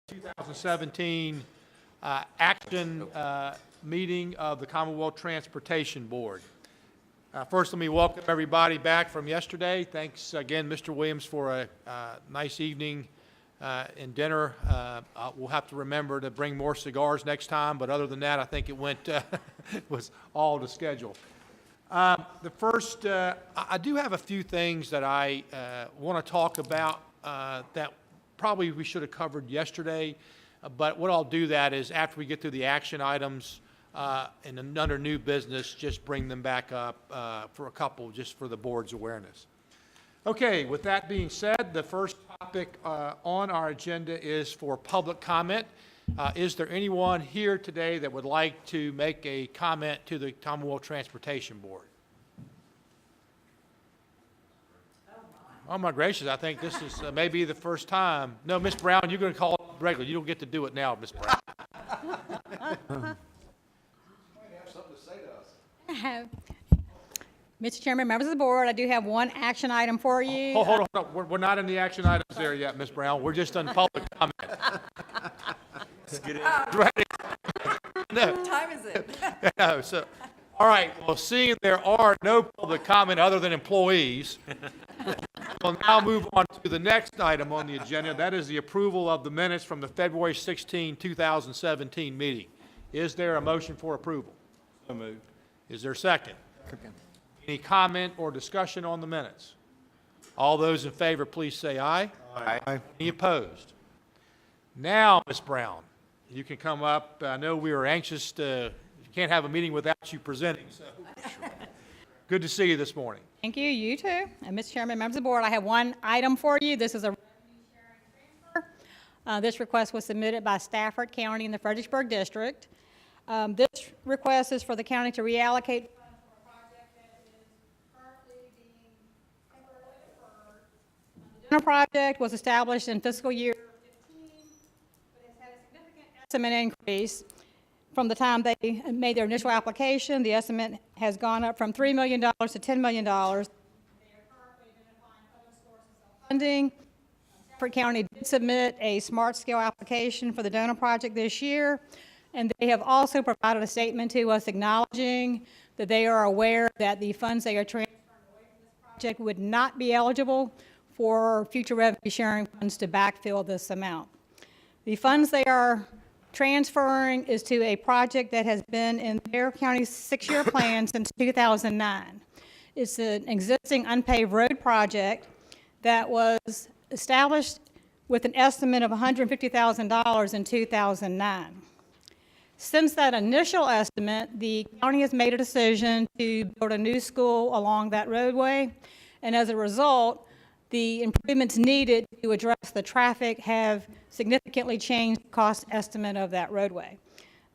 2017 action meeting of the Commonwealth Transportation Board. First, let me welcome everybody back from yesterday. Thanks again, Mr. Williams, for a nice evening and dinner. We'll have to remember to bring more cigars next time, but other than that, I think it went was all to schedule. The first, I do have a few things that I want to talk about that probably we should have covered yesterday, but what I'll do that is after we get through the action items and under new business, just bring them back up for a couple, just for the board's awareness. Okay, with that being said, the first topic on our agenda is for public comment. Is there anyone here today that would like to make a comment to the Commonwealth Transportation Board? Oh my gracious, I think this is maybe the first time. No, Ms. Brown, you're going to call it regular. You don't get to do it now, Ms. Brown. Mr. Chairman, members of the board, I do have one action item for you. Hold on. We're not in the action items there yet, Ms. Brown. We're just on public comment. Let's get in. Ready? No. What time is it? No, so, all right. Well, seeing there are no public comment other than employees, we'll now move on to the next item on the agenda. That is the approval of the minutes from the February 16, 2017 meeting. Is there a motion for approval? So moved. Is there a second? Any comment or discussion on the minutes? All those in favor, please say aye. Aye. Any opposed? Now, Ms. Brown, you can come up. I know we were anxious to, you can't have a meeting without you presenting, so good to see you this morning. Thank you. You too. And Mr. Chairman, members of the board, I have one item for you. This is a revenue sharing transfer. This request was submitted by Stafford County in the Fredericksburg District. This request is for the county to reallocate funds for a project that is currently being temporarily deferred. The general project was established in fiscal year 15, but it's had a significant estimate increase from the time they made their initial application. The estimate has gone up from $3 million to $10 million. They are currently identifying other sources of funding. Stafford County did submit a smart scale application for the donor project this year, and they have also provided a statement to us acknowledging that they are aware that the funds they are transferring away from this project would not be eligible for future revenue sharing funds to backfill this amount. The funds they are transferring is to a project that has been in their county's 6-year plan since 2009. It's an existing unpaved road project that was established with an estimate of $150,000 in 2009. Since that initial estimate, the county has made a decision to build a new school along that roadway, and as a result, the improvements needed to address the traffic have significantly changed the cost estimate of that roadway.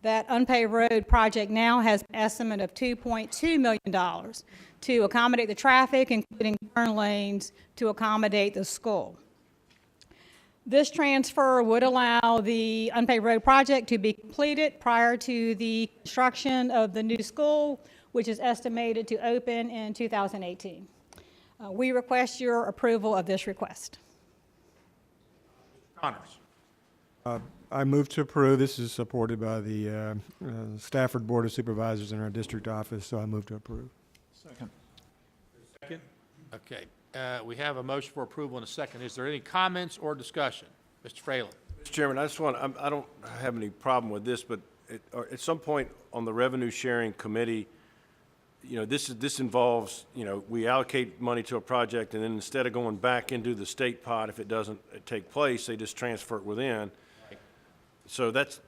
That unpaved road project now has an estimate of $2.2 million to accommodate the traffic, including turn lanes to accommodate the school. This transfer would allow the unpaved road project to be completed prior to the construction of the new school, which is estimated to open in 2018. We request your approval of this request. Connors. I move to approve. This is supported by the Stafford Board of Supervisors in our district office, so I move to approve. Second. Second? Okay. We have a motion for approval in a second. Is there any comments or discussion? Mr. Fralin. Mr. Chairman, I just want, I don't have any problem with this, but at some point on the revenue sharing committee, you know, this involves, you know, we allocate money to a project and then instead of going back into the state pot, if it doesn't take place, they just transfer it within. Right. So that's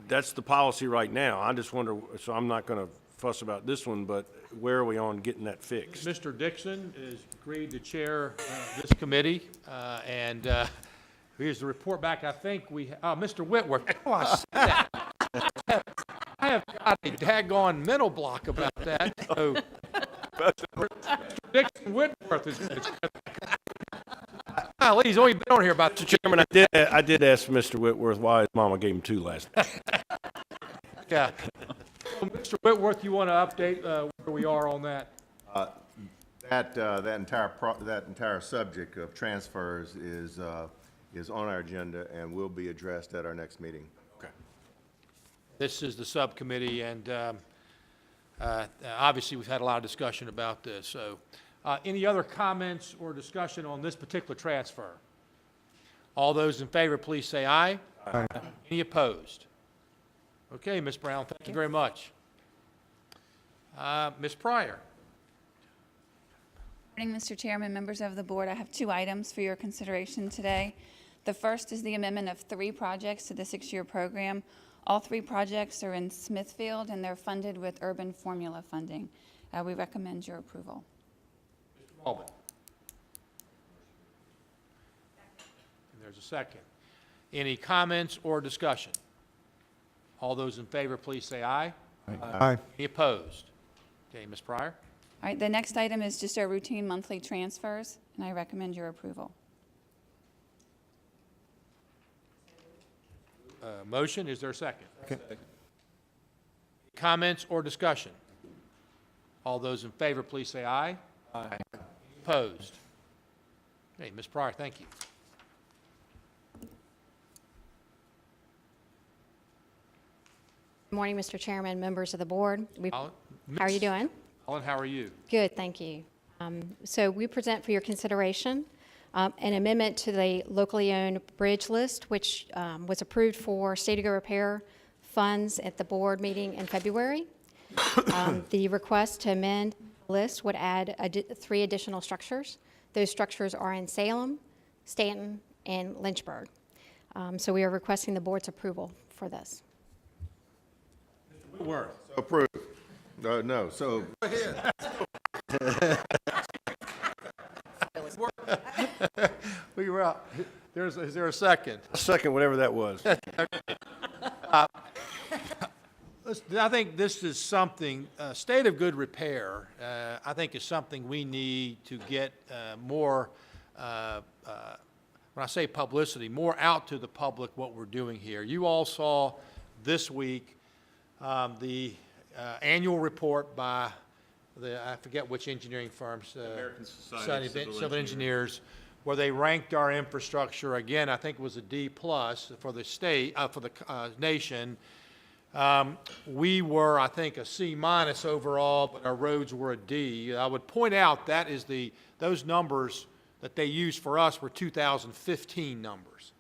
the policy right now. I just wonder, so I'm not going to fuss about this one, but where are we on getting that fixed? Mr. Dixon has agreed to chair this committee, and here's the report back. I think we, Mr. Whitworth. Oh, I said that. I have got a daggone mental block about that. So, Mr. Dixon Whitworth is going to chair that. He's only been on here about Mr. Chairman, I did ask Mr. Whitworth why his mama gave him 2 last night. Yeah. So, Mr. Whitworth, you want to update where we are on that? That entire subject of transfers is is on our agenda and will be addressed at our next meeting. Okay. This is the subcommittee, and obviously, we've had a lot of discussion about this. So, any other comments or discussion on this particular transfer? All those in favor, please say aye. Aye. Any opposed? Okay, Ms. Brown, thank you very much. Ms. Pryor. Morning, Mr. Chairman, members of the board. I have 2 items for your consideration today. The first is the amendment of 3 projects to the 6-year program. All 3 projects are in Smithfield, and they're funded with urban formula funding. We recommend your approval. Mr. Baldwin. And there's a second. Any comments or discussion? All those in favor, please say aye. Aye. Any opposed? Okay, Ms. Pryor. All right, the next item is just our routine monthly transfers, and I recommend your approval. Motion, is there a second? Comments or discussion? All those in favor, please say aye. Aye. Opposed? Okay, Ms. Pryor, thank you. Good morning, Mr. Chairman, members of the board. Colin? How are you doing? Colin, how are you? Good, thank you. So we present for your consideration an amendment to the locally owned bridge list, which was approved for state-of-good repair funds at the board meeting in February. The request to amend the list would add 3 additional structures. Those structures are in Salem, Stanton, and Lynchburg. So we are requesting the board's approval for this. Whitworth. Approved. No, so We were out. Is there a second? Second, whatever that was. I think this is something, state of good repair, I think is something we need to get more, when I say publicity, more out to the public what we're doing here. You all saw this week the annual report by I forget which engineering firms. American Society of Civil Engineers, where they ranked our infrastructure, again, I think it was a D+ for the state, for the nation. We were, I think, a C- overall, but our roads were a D. I would point out that is those numbers that they used for us were 2015 numbers.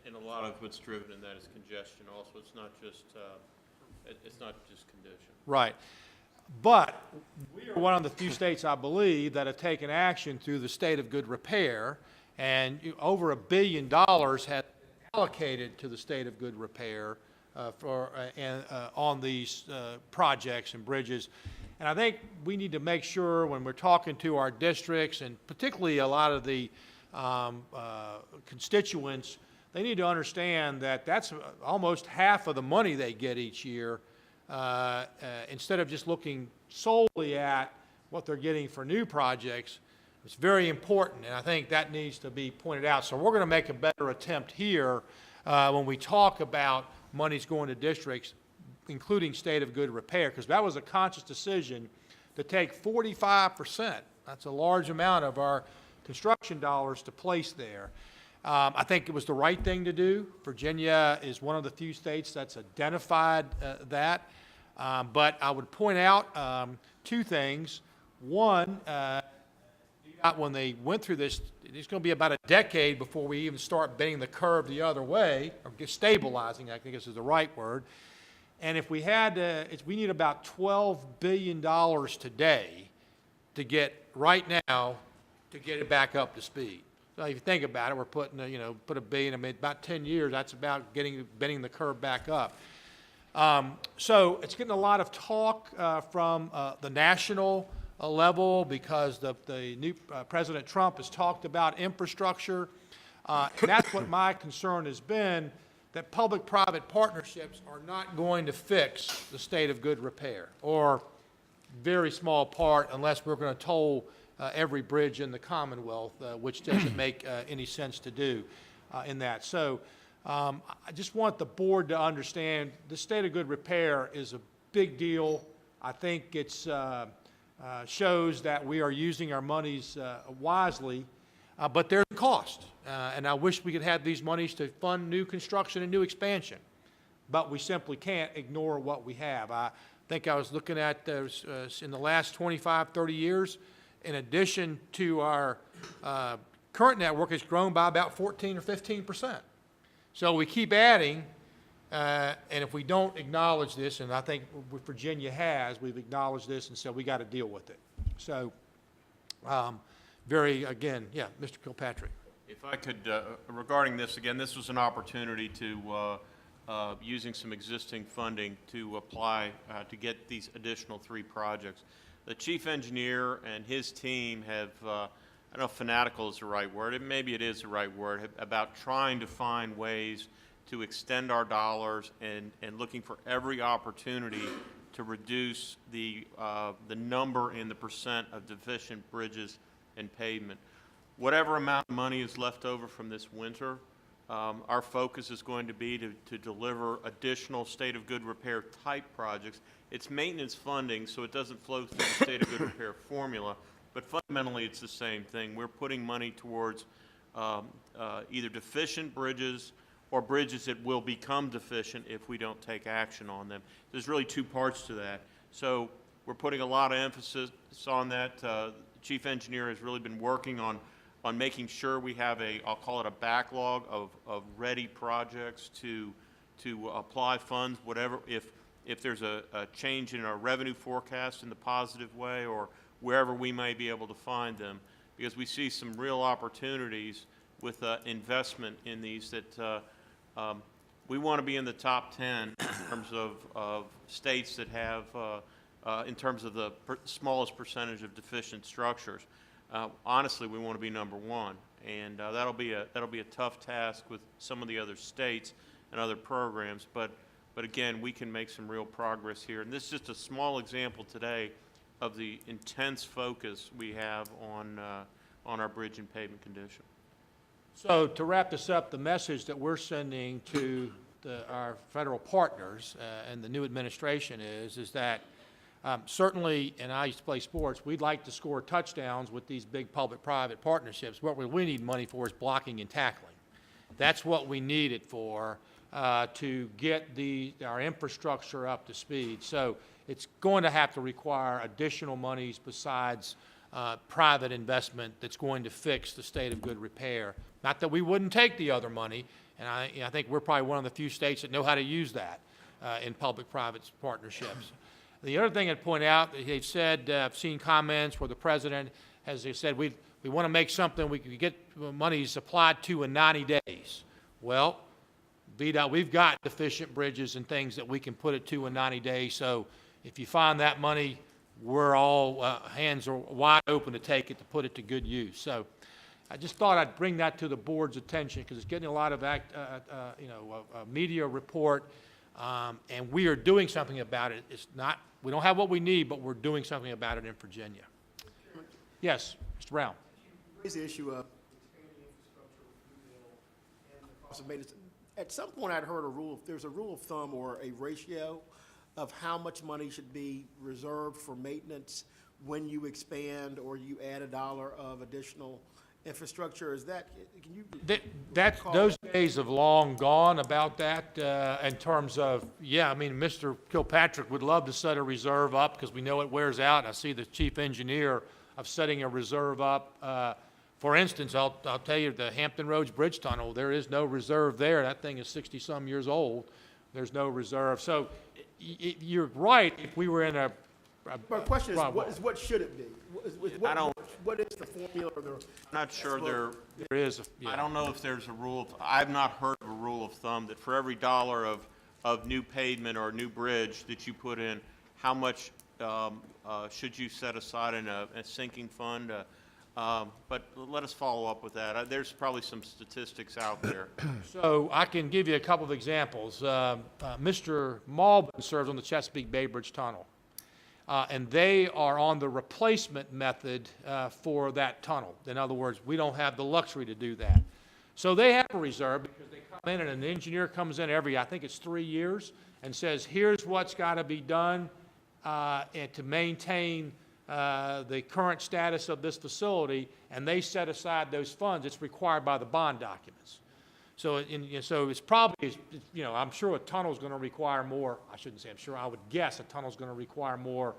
And a lot of what's driven in that is congestion also. It's not just condition. Right. But we are one of the few states, I believe, that have taken action through the state of good repair, and over $1 billion has been allocated to the state of good repair on these projects and bridges. And I think we need to make sure when we're talking to our districts, and particularly a lot of the constituents, they need to understand that that's almost half of the money they get each year, instead of just looking solely at what they're getting for new projects. It's very important, and I think that needs to be pointed out. So we're going to make a better attempt here when we talk about monies going to districts, including state of good repair, because that was a conscious decision to take 45%. That's a large amount of our construction dollars to place there. I think it was the right thing to do. Virginia is one of the few states that's identified that. But I would point out 2 things. One, when they went through this, it's going to be about a decade before we even start bending the curve the other way, or stabilizing, I think this is the right word. And if we had we need about $12 billion today to get, right now, to get it back up to speed. So if you think about it, we're putting, put $1 billion, I mean, about 10 years, that's about bending the curve back up. So it's getting a lot of talk from the national level, because the new President Trump has talked about infrastructure. And that's what my concern has been, that public-private partnerships are not going to fix the state of good repair, or very small part, unless we're going to toll every bridge in the Commonwealth, which doesn't make any sense to do in that. So I just want the board to understand the state of good repair is a big deal. I think it's shows that we are using our monies wisely. but there's a cost. And I wish we could have these monies to fund new construction and new expansion, but we simply can't ignore what we have. I think I was looking at in the last 25, 30 years, in addition to our current network, it's grown by about 14 or 15%. So we keep adding, and if we don't acknowledge this, and I think Virginia has, we've acknowledged this and said we got to deal with it. So, again, yeah, Mr. Kilpatrick. If I could, regarding this, again, this was an opportunity to, using some existing funding to apply, to get these additional 3 projects. The chief engineer and his team have, I don't know if fanatical is the right word, maybe it is the right word, about trying to find ways to extend our dollars and looking for every opportunity to reduce the number and the percent of deficient bridges and pavement. Whatever amount of money is left over from this winter, our focus is going to be to deliver additional state of good repair type projects. It's maintenance funding, so it doesn't flow through the state of good repair formula, but fundamentally it's the same thing. We're putting money towards either deficient bridges or bridges that will become deficient if we don't take action on them. There's really 2 parts to that. So we're putting a lot of emphasis on that. The chief engineer has really been working on making sure we have I'll call it a backlog of ready projects to apply funds, whatever, if there's a change in our revenue forecast in the positive way or wherever we may be able to find them, because we see some real opportunities with investment in these that we want to be in the top 10 in terms of states that have, in terms of the smallest percentage of deficient structures. Honestly, we want to be number 1, and that'll be a tough task with some of the other states and other programs. But again, we can make some real progress here. And this is just a small example today of the intense focus we have on our bridge and pavement condition. So to wrap this up, the message that we're sending to our federal partners and the new administration is that certainly, and I used to play sports, we'd like to score touchdowns with these big public-private partnerships. What we need money for is blocking and tackling. That's what we need it for to get our infrastructure up to speed. So it's going to have to require additional monies besides private investment that's going to fix the state of good repair. Not that we wouldn't take the other money, and I think we're probably one of the few states that know how to use that in public-private partnerships. The other thing I'd point out, they've said, I've seen comments where the president has said, we want to make something we can get monies applied to in 90 days. Well, VDOT, we've got deficient bridges and things that we can put it to in 90 days. So if you find that money, we're all, hands are wide open to take it, to put it to good use. So I just thought I'd bring that to the board's attention because it's getting a lot of media report. And we are doing something about it. It's not, we don't have what we need, but we're doing something about it in Virginia. Yes, Mr. Brown. Raise the issue of expanding infrastructure and the cost of maintenance. At some point, I'd heard there's a rule of thumb or a ratio of how much money should be reserved for maintenance when you expand or you add $1 of additional infrastructure. Is that, can you? Those days have long gone about that in terms of, yeah, I mean, Mr. Kilpatrick would love to set a reserve up because we know it wears out. And I see the chief engineer of setting a reserve up. For instance, I'll tell you, the Hampton Roads Bridge Tunnel, there is no reserve there. That thing is 60-some years old. There's no reserve. So you're right. If we were in a My question is, what should it be? What is the formula? I'm not sure there is. Yeah. I don't know if there's a rule. I've not heard of a rule of thumb that for every $1 of new pavement or new bridge that you put in, how much should you set aside in a sinking fund? But let us follow up with that. There's probably some statistics out there. So I can give you a couple of examples. Mr. Malbin serves on the Chesapeake Bay Bridge Tunnel. And they are on the replacement method for that tunnel. In other words, we don't have the luxury to do that. So they have a reserve because they come in and an engineer comes in every, I think it's 3 years, and says, here's what's got to be done and to maintain the current status of this facility, and they set aside those funds, it's required by the bond documents. So, so it's probably, you know, I'm sure a tunnel's going to require more, I shouldn't say I'm sure, I would guess a tunnel's going to require more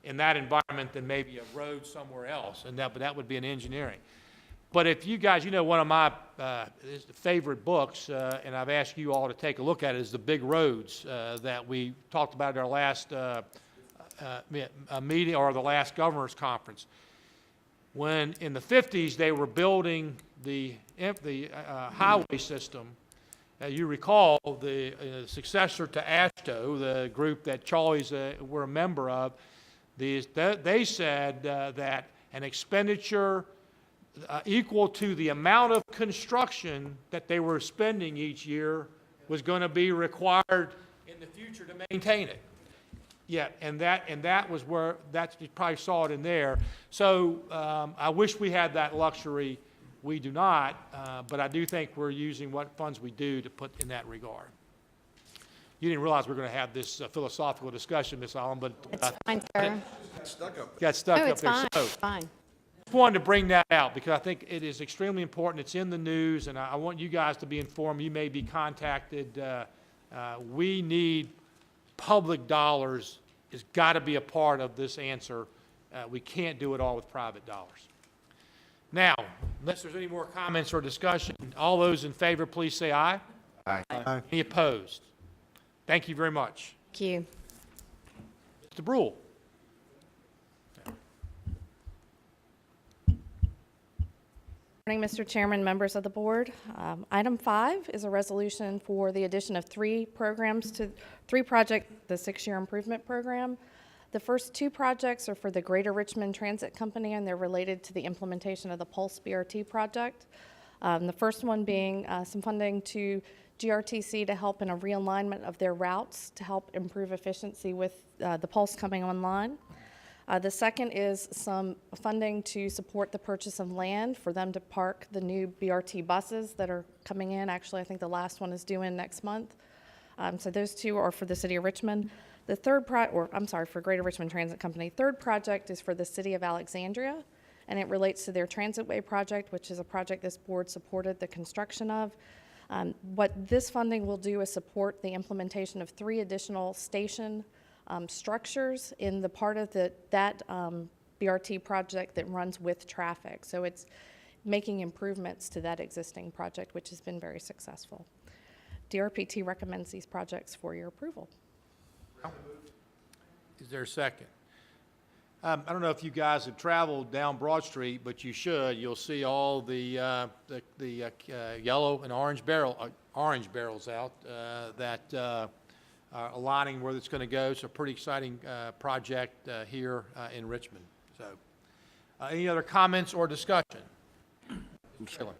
in that environment than maybe a road somewhere else, and but that would be an engineering. But if you guys, you know, one of my favorite books, and I've asked you all to take a look at it, is The Big Roads that we talked about at our last meeting, or the last governor's conference. When in the 50s they were building the highway system, you recall the successor to ASHTO, the group that Charlie's were a member of, they said that an expenditure equal to the amount of construction that they were spending each year was going to be required in the future to maintain it. Yeah, and that was where, you probably saw it in there. So I wish we had that luxury. We do not, but I do think we're using what funds we do to put in that regard. You didn't realize we were going to have this philosophical discussion, Ms. Allen, but It's fine, sir. got stuck No, up it's there. fine, So, it's fine. just wanted to bring that out because I think it is extremely important. It's in the news, and I want you guys to be informed. You may be contacted. We need public dollars. Has got to be a part of this answer. We can't do it all with private dollars. Now, unless there's any more comments or discussion, all those in favor, please say aye. Aye. Aye. Any opposed? Thank you very much. Thank you. Mr. Brule. Morning, Mr. Chairman, members of the board. Item 5 is a resolution for the addition of three projects, the 6-year improvement program. The first 2 projects are for the Greater Richmond Transit Company, and they're related to the implementation of the Pulse BRT project. The first one being some funding to GRTC to help in a realignment of their routes to help improve efficiency with the Pulse coming online. The second is some funding to support the purchase of land for them to park the new BRT buses that are coming in. Actually, I think the last one is due in next month. So those 2 are for the city of Richmond. The third for Greater Richmond Transit Company. Third project is for the city of Alexandria, and it relates to their Transitway project, which is a project this board supported the construction of. What this funding will do is support the implementation of 3 additional station structures in the part of that BRT project that runs with traffic. So it's making improvements to that existing project, which has been very successful. DRPT recommends these projects for your approval. Is there a second? I don't know if you guys have traveled down Broad Street, but you should. You'll see all the yellow and orange barrels out that are aligning where it's going to go. It's a pretty exciting project here in Richmond. So, any other comments or discussion? Schiller.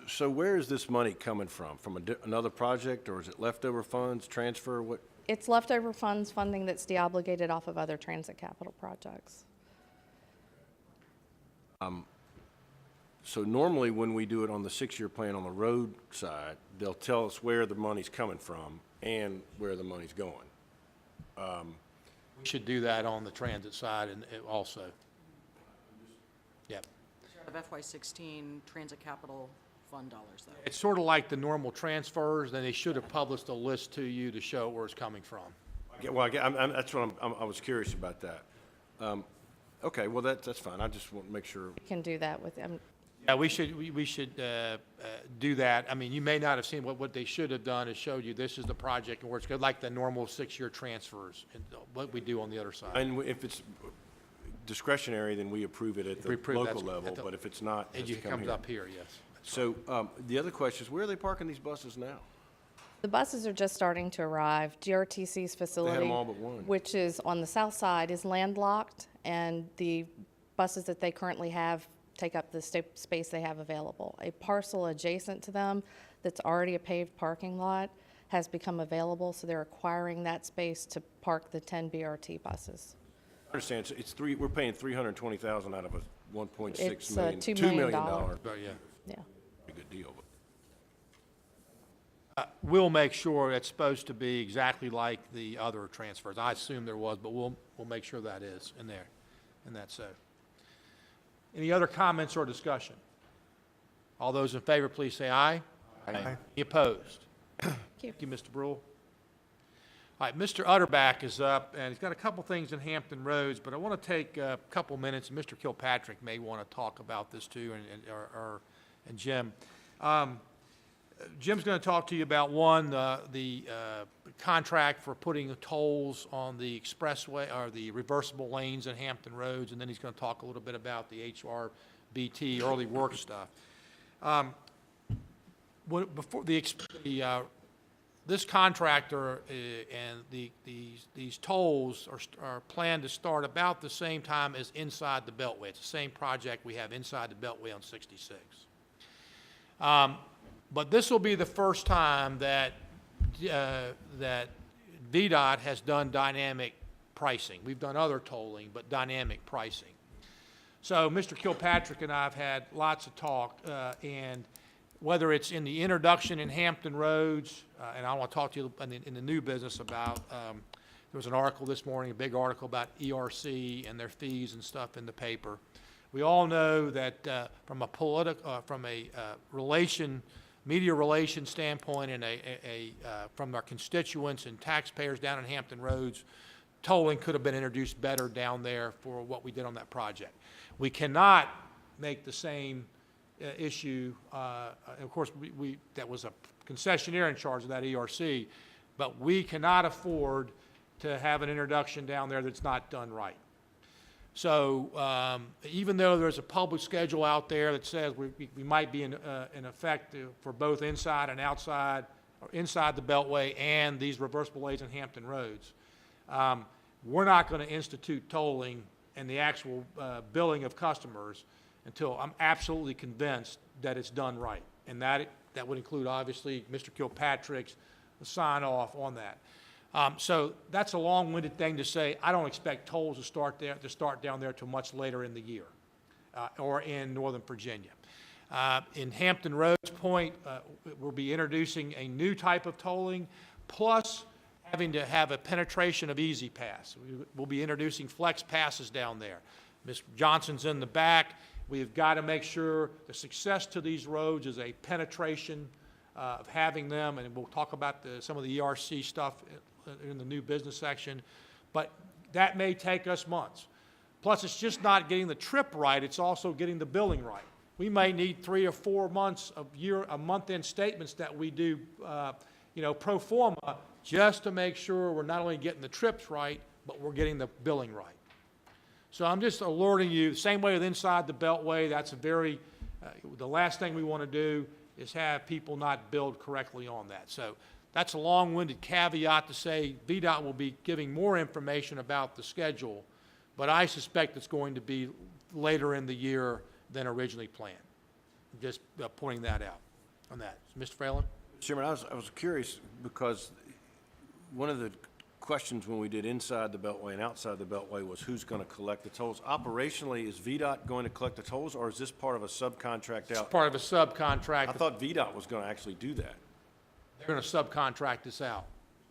So where is this money coming from? From another project, or is it leftover funds, transfer, what? It's leftover funds funding that's deobligated off of other transit capital projects. So normally when we do it on the 6-year plan on the road side, they'll tell us where the money's coming from and where the money's going. We should do that on the transit side and also. Yep. Of FY16 Transit Capital Fund dollars, though. It's sort of like the normal transfers, then they should have published a list to you to show where it's coming from. Yeah, well, that's what I was curious about that. Okay, well, that's fine. I just want to make sure. You can do that with them. Yeah, we should do that. I mean, you may not have seen what they should have done is showed you this is the project and where it's going, like the normal 6-year transfers and what we do on the other side. And if it's discretionary, then we approve it at the local level, but if it's not, it has to It come comes here. up here, yes. So the other question is, where are they parking these buses now? The buses are just starting to arrive. GRTC's facility, all but one. which is on the south side, is landlocked, and the buses that they currently have take up the space they have available. A parcel adjacent to them that's already a paved parking lot has become available, so they're acquiring that space to park the 10 BRT buses. I understand, so it's we're paying $320,000 out of a $1.6 It's million, $2 $2 million. million. But yeah. Yeah. Pretty good deal, but. we'll make sure it's supposed to be exactly like the other transfers. I assume there was, but we'll make sure that is in there, and that's so. Any other comments or discussion? All those in favor, please say aye. Aye. Any opposed? Thank you, Mr. Brule. All right, Mr. Utterback is up, and he's got a couple things in Hampton Roads, but I want to take a couple minutes, and Mr. Kilpatrick may want to talk about this too, and Jim. Jim's going to talk to you about the contract for putting tolls on the expressway, or the reversible lanes in Hampton Roads, and then he's going to talk a little bit about the HRBT early work stuff. Before this contractor and these tolls are planned to start about the same time as inside the Beltway. It's the same project we have inside the Beltway on 66. But this will be the first time that VDOT has done dynamic pricing. We've done other tolling, but dynamic pricing. So Mr. Kilpatrick and I have had lots of talk, and whether it's in the introduction in Hampton Roads, and I want to talk to you in the new business about, there was an article this morning, a big article about ERC and their fees and stuff in the paper. We all know that from a media relation standpoint, and from our constituents and taxpayers down in Hampton Roads, tolling could have been introduced better down there for what we did on that project. We cannot make the same issue. Of course, that was a concessionaire in charge of that ERC, but we cannot afford to have an introduction down there that's not done right. So even though there's a public schedule out there that says we might be in effect for both inside and outside, or inside the Beltway and these reversible lanes in Hampton Roads, we're not going to institute tolling and the actual billing of customers until I'm absolutely convinced that it's done right. And that would include, obviously, Mr. Kilpatrick's sign off on that. So that's a long-winded thing to say. I don't expect tolls to start down there till much later in the year, or in Northern Virginia. In Hampton Roads Point, we'll be introducing a new type of tolling, plus having to have a penetration of Easy Pass. We'll be introducing flex passes down there. Ms. Johnson's in the back. We've got to make sure the success to these roads is a penetration of having them, and we'll talk about some of the ERC stuff in the new business section, but that may take us months. Plus, it's just not getting the trip right, it's also getting the billing right. We may need 3 or 4 months of month-end statements that we do, pro forma, just to make sure we're not only getting the trips right, but we're getting the billing right. So I'm just alerting you, same way with inside the Beltway, that's the last thing we want to do is have people not billed correctly on that. So that's a long-winded caveat to say VDOT will be giving more information about the schedule, but I suspect it's going to be later in the year than originally planned. Just pointing that out on that. Mr. Fralin? Chairman, I was curious because one of the questions when we did inside the Beltway and outside the Beltway was who's going to collect the tolls. Operationally, is VDOT going to collect the tolls, or is this part of a subcontract out? It's part of a subcontract. I thought VDOT was going to actually do that. They're going to subcontract this out.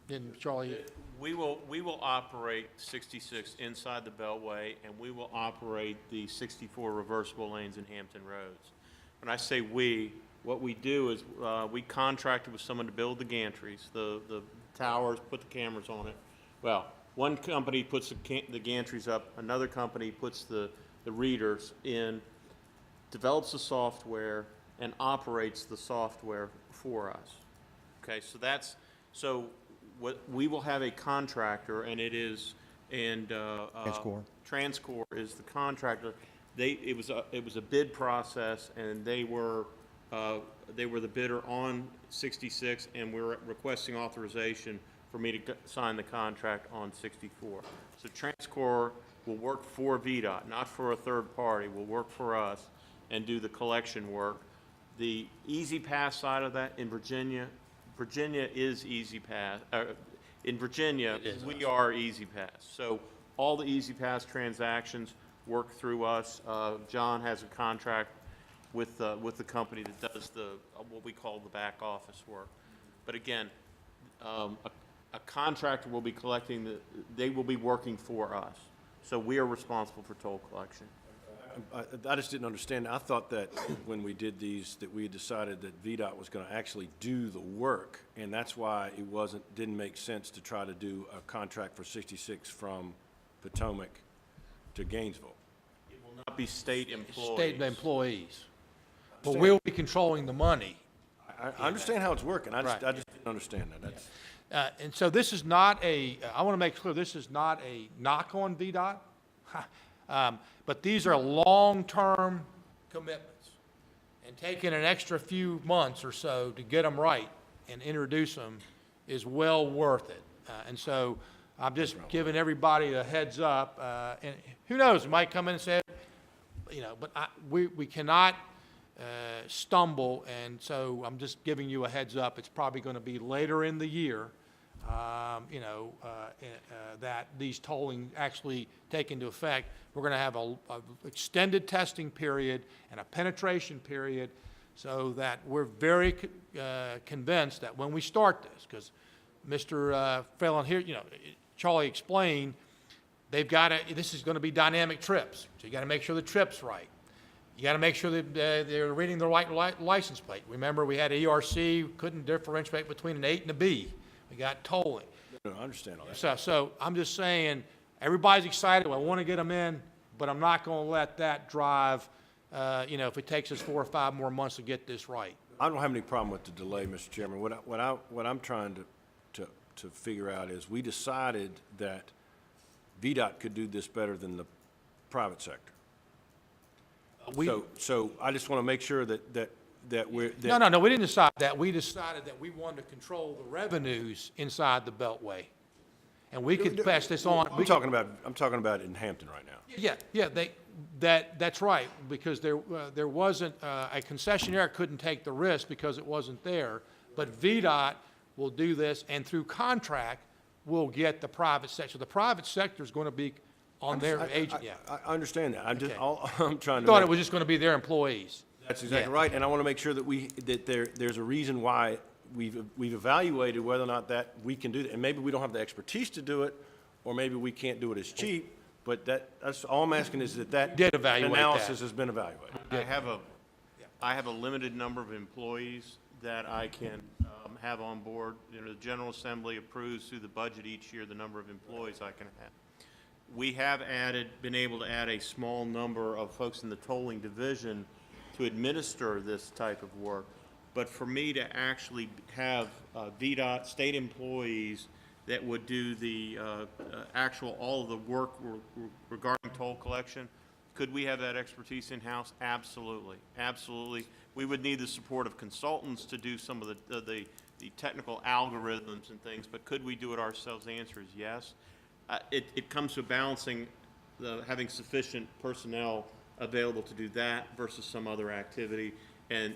Didn't Charlie? We will operate 66 inside the Beltway, and we will operate the 64 reversible lanes in Hampton Roads. When I say we, what we do is we contracted with someone to build the gantries, the towers, put the cameras on it. Well, one company puts the gantries up, another company puts the readers in, develops the software, and operates the software for us. Okay, so what we will have a contractor, and it is, and Transcore is the contractor. It was a bid process, and they were the bidder on 66, and we're requesting authorization for me to sign the contract on 64. So Transcore will work for VDOT, not for a third party, will work for us and do the collection work. The Easy Pass side of that in Virginia is Easy Pass. In Virginia, we are Easy Pass. So all the Easy Pass transactions work through us. John has a contract with the company that does what we call the back office work. But again, a contractor will be collecting they will be working for us. So we are responsible for toll collection. I just didn't understand. I thought that when we did these, that we had decided that VDOT was going to actually do the work, and that's why it didn't make sense to try to do a contract for 66 from Potomac to Gainesville. It will not be state employees. State employees. But we'll be controlling the money. I understand how it's working. I just Right. didn't understand that. That's, And so this is not I want to make clear, this is not a knock on VDOT. But these are long-term commitments. And taking an extra few months or so to get them right and introduce them is well worth it. And so I'm just giving everybody a heads up. And who knows, it might come in and say, but we cannot stumble. And so I'm just giving you a heads up. It's probably going to be later in the year, that these tolling actually take into effect. We're going to have a extended testing period and a penetration period so that we're very convinced that when we start this, because Mr. Phelan here, Charlie explained, this is going to be dynamic trips. So you got to make sure the trip's right. You got to make sure that they're reading the right license plate. Remember, we had ERC, couldn't differentiate between an 8 and a B. We got tolling. no, I understand all that. So I'm just saying, everybody's excited. I want to get them in, but I'm not going to let that drive, if it takes us 4 or 5 more months to get this right. I don't have any problem with the delay, Mr. Chairman. What I'm trying to figure out is, we decided that VDOT could do this better than the private sector. So I just want to make sure that we're. No, we didn't decide that. We decided that we wanted to control the revenues inside the Beltway. And we could pass this on. I'm talking about in Hampton right now. Yeah, that's right, because there wasn't, a concessionaire couldn't take the risk because it wasn't there. But VDOT will do this, and through contract, we'll get the private sector. The private sector is going to be on their agent, yeah. I understand that. Okay. I'm trying to. Thought it was just going to be their employees. That's exactly Yeah. right, and I want to make sure that there's a reason why we've evaluated whether or not that we can do that, and maybe we don't have the expertise to do it, or maybe we can't do it as cheap, but that's all I'm asking is that Did evaluate that. analysis has been evaluated. I have a limited number of employees that I can have on board. The General Assembly approves through the budget each year the number of employees I can have. We have been able to add a small number of folks in the tolling division to administer this type of work. But for me to actually have VDOT state employees that would do the all of the work regarding toll collection, could we have that expertise in-house? Absolutely, absolutely. We would need the support of consultants to do some of the technical algorithms and things, but could we do it ourselves? The answer is yes. It comes to balancing having sufficient personnel available to do that versus some other activity, and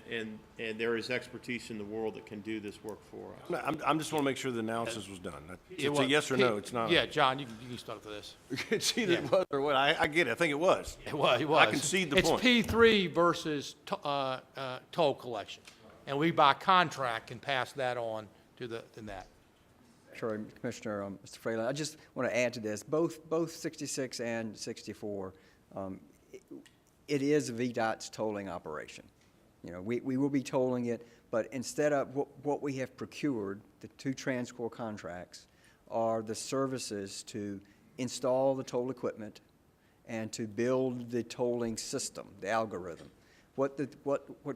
there is expertise in the world that can do this work for us. I'm just want to make sure the analysis was done. It's a was- yes or no, it's not. Yeah, John, you can start for this. It's either it was or what, I get it, I think it was. It was. I concede the point. It's P3 versus toll collection. And we, by contract, can pass that on to that. Sure, Commissioner, Mr. Fralin, I just want to add to this, both 66 and 64, it is VDOT's tolling operation. We will be tolling it, but instead of what we have procured, the 2 TransCore contracts, are the services to install the toll equipment and to build the tolling system, the algorithm. What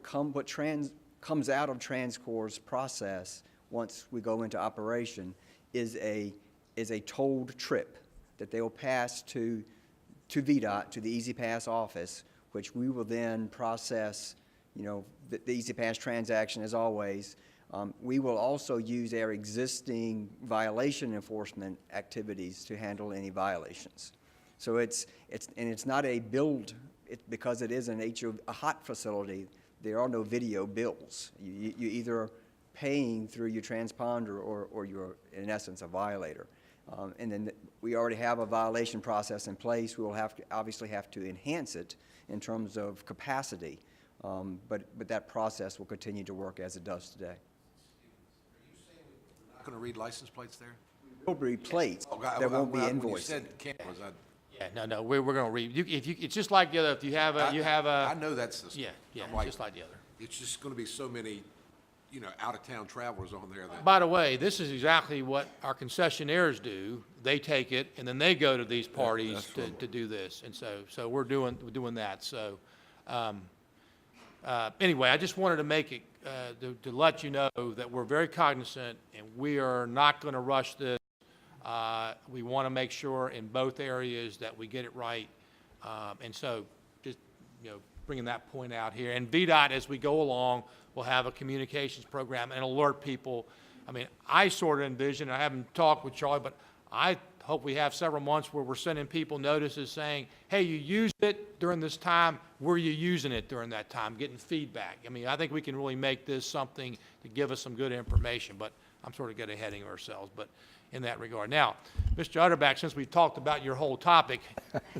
comes out of TransCore's process once we go into operation is a tolled trip that they will pass to VDOT, to the Easy Pass office, which we will then process, the Easy Pass transaction as always. We will also use our existing violation enforcement activities to handle any violations. So it's not a build, because it is a hot facility, there are no video bills. You either paying through your transponder or you're, in essence, a violator. And then we already have a violation process in place. We will obviously have to enhance it in terms of capacity, but that process will continue to work as it does today. Going to read license plates there? There'll be plates, Oh, God, there won't be when you invoicing. said cameras, Yeah, no, we're going to read, it's just like the other, if you have I know that's the. yeah, I'm like, just like the other. it's just going to be so many, out-of-town travelers on there that. By the way, this is exactly what our concessionaires do. They take it, and then they go to these parties to do this. And so we're doing that. So, anyway, I just wanted to make it, to let you know that we're very cognizant, and we are not going to rush this. We want to make sure in both areas that we get it right. And so just, bringing that point out here. And VDOT, as we go along, will have a communications program and alert people. I mean, I sort of envision, I haven't talked with Charlie, but I hope we have several months where we're sending people notices saying, hey, you used it during this time, were you using it during that time, getting feedback. I mean, I think we can really make this something to give us some good information, but I'm sort of getting ahead of ourselves, but in that regard. Now, Mr. Utterback, since we've talked about your whole topic,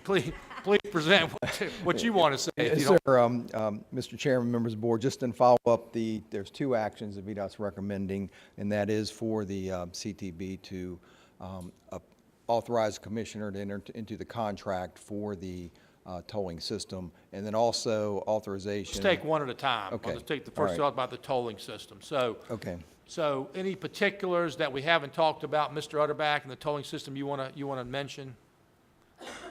please present what you want to say. If you Yes, don't. sir. Mr. Chairman, members of the board, just in follow-up, there's two actions that VDOT's recommending, and that is for the CTB to authorize the commissioner to enter into the contract for the tolling system, and then also authorization. Let's take one at a time. Okay. Let's take the All first right. thought about the tolling system. So, Okay. so any particulars that we haven't talked about, Mr. Utterback, and the tolling system you want to mention?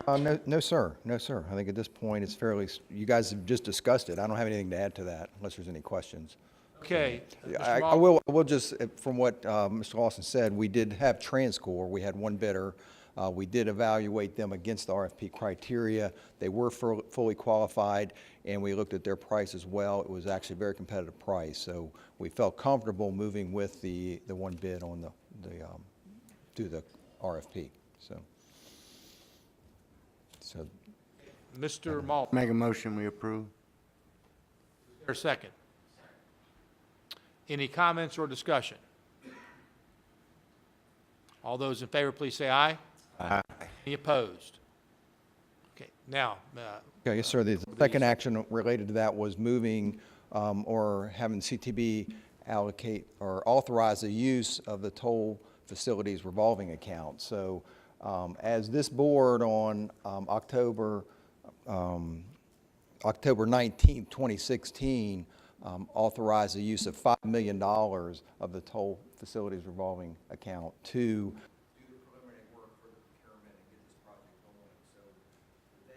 No, sir. No, sir. I think at this point, it's fairly, you guys have just discussed it. I don't have anything to add to that, unless there's any questions. Okay. I Mr. will just, from what Mr. Lawson said, we did have TransCore. We had one bidder. We did evaluate them against the RFP criteria. They were fully qualified, and we looked at their price as well. It was actually a very competitive price, so we felt comfortable moving with the one bid on through the RFP. So Mr. Malton, Make a motion, we approve. is there a second? Any comments or discussion? All those in favor, please say aye. Aye. Any opposed? Okay, now, okay, yes, sir. The second action related to that was moving or having CTB allocate or authorize the use of the toll facilities revolving account. So as this board on October 19th, 2016, authorized the use of $5 million of the toll facilities revolving account to do the preliminary work for the procurement and get this project going. So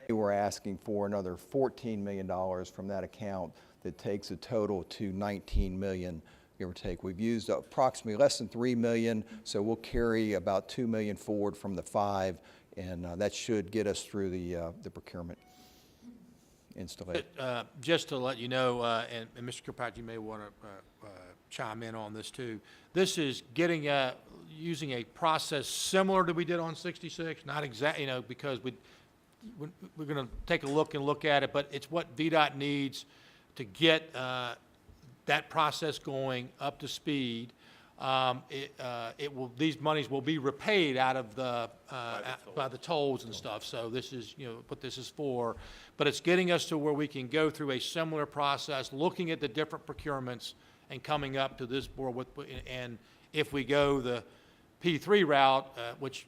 they were asking for another $14 million from that account that takes the total to $19 million, give or take. We've used approximately less than $3 million, so we'll carry about $2 million forward from the 5, and that should get us through the procurement installation. just to let you know, and Mr. Kilpatrick, you may want to chime in on this too. This is getting using a process similar to we did on 66, not exactly, because we're going to take a look at it, but it's what VDOT needs to get that process going up to speed. These monies will be repaid out of by the tolls and stuff. So this is, what this is for. But it's getting us to where we can go through a similar process, looking at the different procurements and coming up to this board with, and if we go the P3 route, which,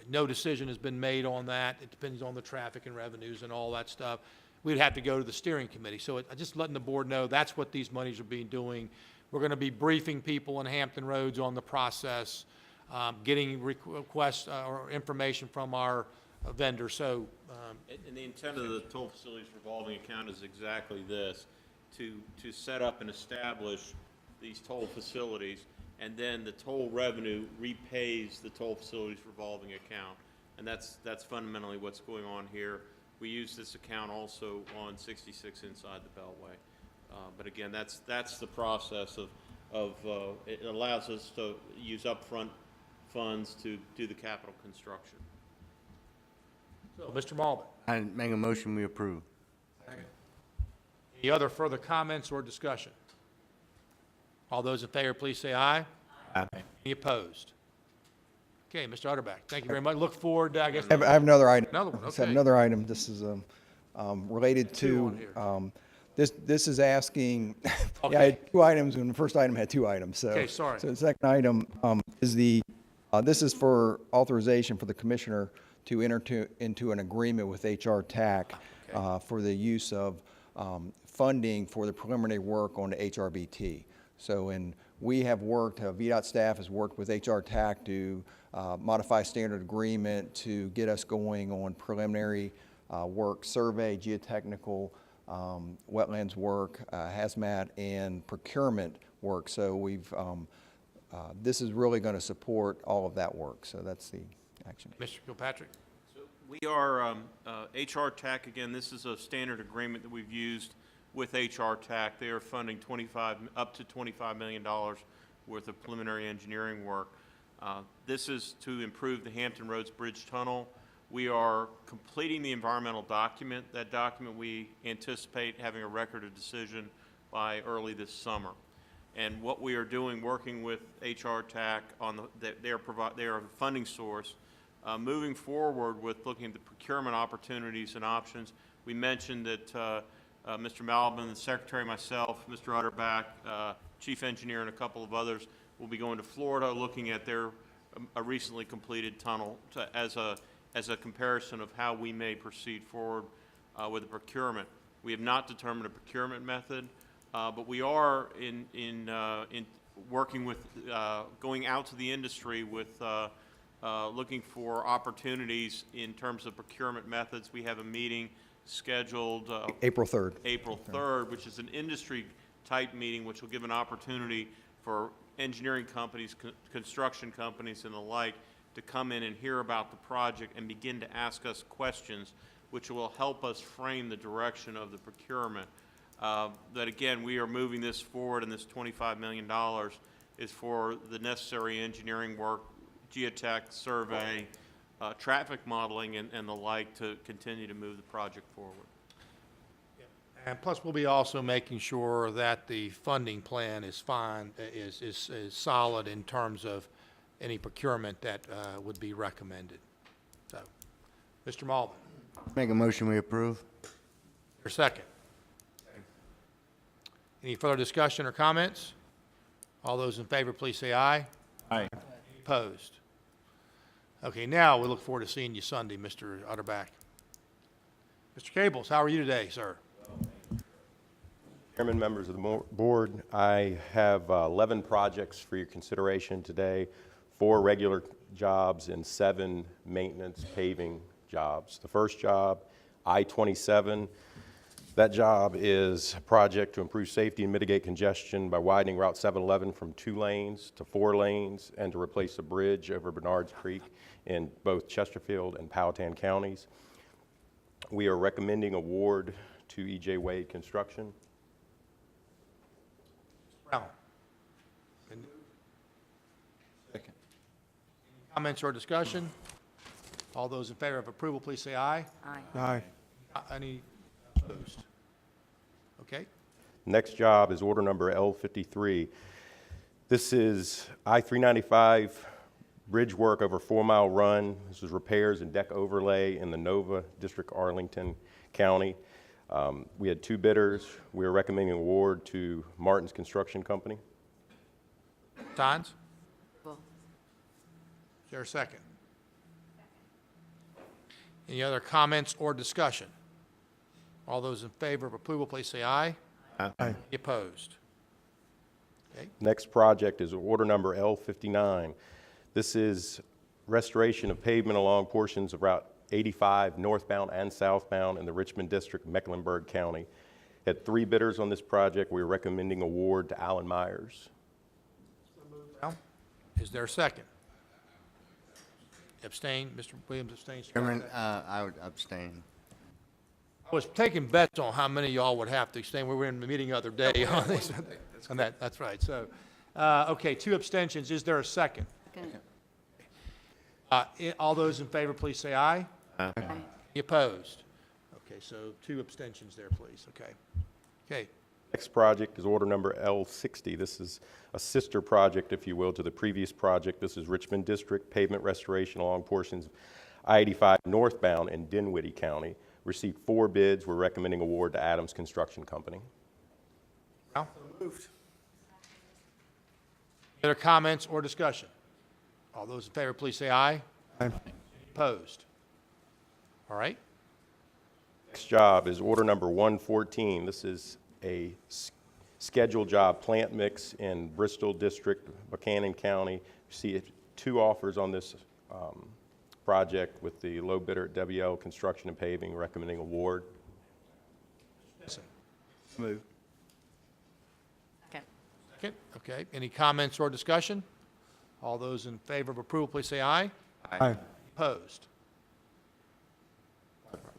no decision has been made on that. It depends on the traffic and revenues and all that stuff. We'd have to go to the steering committee. So just letting the board know that's what these monies are being doing. We're going to be briefing people in Hampton Roads on the process, getting requests or information from our vendor. So, and the intent of the toll facilities revolving account is exactly this, to set up and establish these toll facilities, and then the toll revenue repays the toll facilities revolving account. And that's fundamentally what's going on here. We use this account also on 66 inside the Beltway. But again, that's the process of it allows us to use upfront funds to do the capital construction. so Mr. Malvin, I make a motion, we approve. any other further comments or discussion? All those in favor, please say aye. Aye. Any opposed? Okay, Mr. Utterback, thank you very much. Look forward, I guess. I have another item. Another one, I just have okay. another item. This is related Two to, on this is asking, yeah, I Okay. had 2 items, and the first item had 2 items, so. Okay, sorry. So the second item, is this is for authorization for the commissioner to enter into an agreement with HR TAC for the use of funding for the preliminary work on the HRBT. So, we have worked, VDOT staff has worked with HR TAC to modify standard agreement to get us going on preliminary work, survey, geotechnical, wetlands work, hazmat, and procurement work. So this is really going to support all of that work. So that's the action. Mr. Kilpatrick? We are, HR TAC, again, this is a standard agreement that we've used with HR TAC. They are funding up to $25 million worth of preliminary engineering work. This is to improve the Hampton Roads Bridge Tunnel. We are completing the environmental document. That document we anticipate having a record of decision by early this summer. And what we are doing, working with HR TAC on they are a funding source, moving forward with looking at the procurement opportunities and options. We mentioned that Mr. Malvin, the Secretary, myself, Mr. Utterback, Chief Engineer, and a couple of others will be going to Florida looking at their a recently completed tunnel as a comparison of how we may proceed forward with the procurement. We have not determined a procurement method, but we are in working with going out to the industry with looking for opportunities in terms of procurement methods. We have a meeting scheduled April 3rd. April 3rd, which is an industry-type meeting, which will give an opportunity for engineering companies, construction companies, and the like to come in and hear about the project and begin to ask us questions, which will help us frame the direction of the procurement. That again, we are moving this forward, and this $25 million is for the necessary engineering work, geotech, survey, traffic modeling, and the like to continue to move the project forward. And plus, we'll be also making sure that the funding plan is solid in terms of any procurement that would be recommended. So, Mr. Malvin. Make a motion, we approve. Your second. Any further discussion or comments? All those in favor, please say aye. Aye. Any opposed? Okay, now we look forward to seeing you Sunday, Mr. Utterback. Mr. Cables, how are you today, sir? Chairman, members of the board, I have 11 projects for your consideration today, 4 regular jobs and 7 maintenance paving jobs. The first job, I-27. That job is a project to improve safety and mitigate congestion by widening Route 711 from 2 lanes to 4 lanes and to replace a bridge over Bernards Creek in both Chesterfield and Powhatan counties. We are recommending award to E.J. Wade Construction. Brown. Second. Comments or discussion? All those in favor of approval, please say aye. Aye. Aye. Any opposed? Okay. Next job is order number L53. This is I-395 bridge work over 4 Mile Run. This is repairs and deck overlay in the Nova District, Arlington County. We had 2 bidders. We are recommending award to Martin's Construction Company. Signs? Well, Is there a second? Any other comments or discussion? All those in favor of approval, please say aye. Aye. Any opposed? Okay. Next project is order number L59. This is restoration of pavement along portions of Route 85 northbound and southbound in the Richmond District, Mecklenburg County. Had 3 bidders on this project. We are recommending award to Allen Myers. Is there a second? Abstain? Mr. Williams abstains? Chairman, I would abstain. I was taking bets on how many of y'all would have to abstain. We were in the meeting the other day on this. On that, that's right. So, okay, 2 abstentions. Is there a second? second. All those in favor, please say aye. Aye. Any opposed? Okay, so 2 abstentions there, please. Okay. Okay. Next project is order number L60. This is a sister project, if you will, to the previous project. This is Richmond District pavement restoration along portions of I-85 northbound in Dinwiddie County. Received 4 bids. We're recommending award to Adams Construction Company. Moved. Other comments or discussion? All those in favor, please say aye. Aye. Opposed? All right. Next job is order number 114. This is a scheduled job, plant mix in Bristol District, Buchanan County. You see 2 offers on this project with the low bidder at WL Construction and Paving recommending award. Move. Second. Second, okay. Any comments or discussion? All those in favor of approval, please say aye. Aye. Opposed?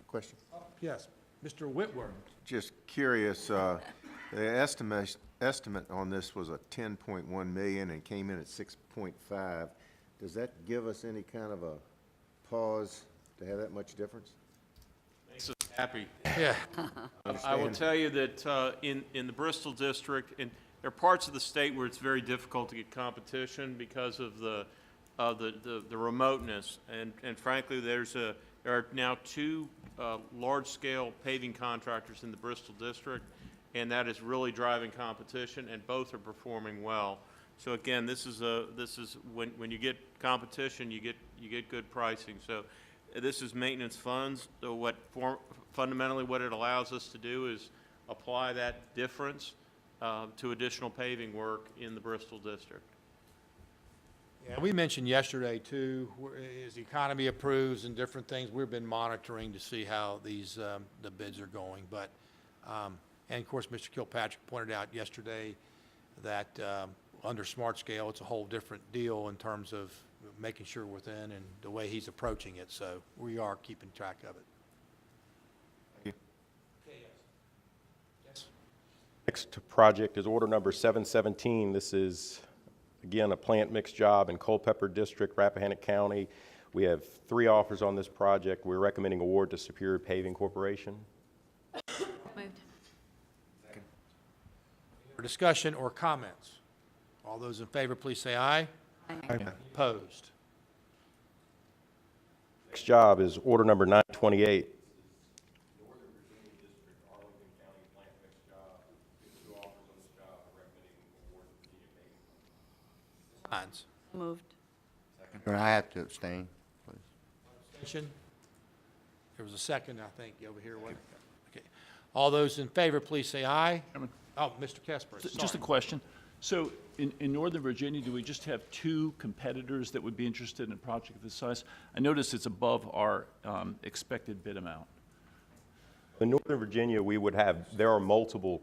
Question? Yes. Mr. Whitworth. Just curious, the estimate on this was a 10.1 million and came in at 6.5. Does that give us any kind of a pause to have that much difference? Makes us happy. Yeah. I will tell you that in the Bristol district, and there are parts of the state where it's very difficult to get competition because of the remoteness. And frankly, there are now 2 large-scale paving contractors in the Bristol district, and that is really driving competition, and both are performing well. So again, this is when you get competition, you get good pricing. So this is maintenance funds. So fundamentally what it allows us to do is apply that difference to additional paving work in the Bristol district. Yeah, we mentioned yesterday too, as the economy improves and different things, we've been monitoring to see how these, the bids are going. But, and of course, Mr. Kilpatrick pointed out yesterday that under smart scale, it's a whole different deal in terms of making sure we're within and the way he's approaching it. So we are keeping track of it. Thank you. Yes. Next project is order number 717. This is, again, a plant mix job in Culpeper District, Rappahannock County. We have 3 offers on this project. We're recommending award to Superior Paving Corporation. Moved. For discussion or comments? All those in favor, please say aye. Aye. Opposed? Next job is order number 928. Signs. Moved. I have to abstain, please. Abstention? There was a second, I think, over here. wasn't there? Okay. All those in favor, please say aye. Oh, Mr. Kesper, Just a sorry. question. So in Northern Virginia, do we just have 2 competitors that would be interested in a project of this size? I noticed it's above our expected bid amount. In Northern Virginia, there are multiple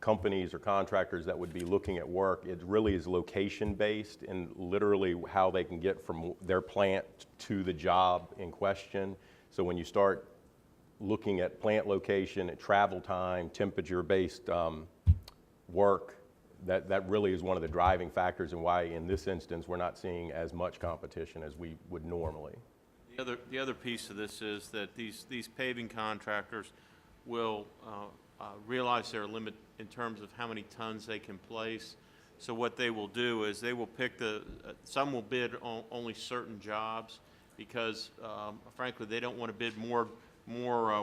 companies or contractors that would be looking at work. It really is location-based and literally how they can get from their plant to the job in question. So when you start looking at plant location, at travel time, temperature-based work, that really is one of the driving factors and why in this instance we're not seeing as much competition as we would normally. The other piece of this is that these paving contractors will realize their limit in terms of how many tons they can place. So what they will do is they will pick some will bid on only certain jobs because frankly they don't want to bid more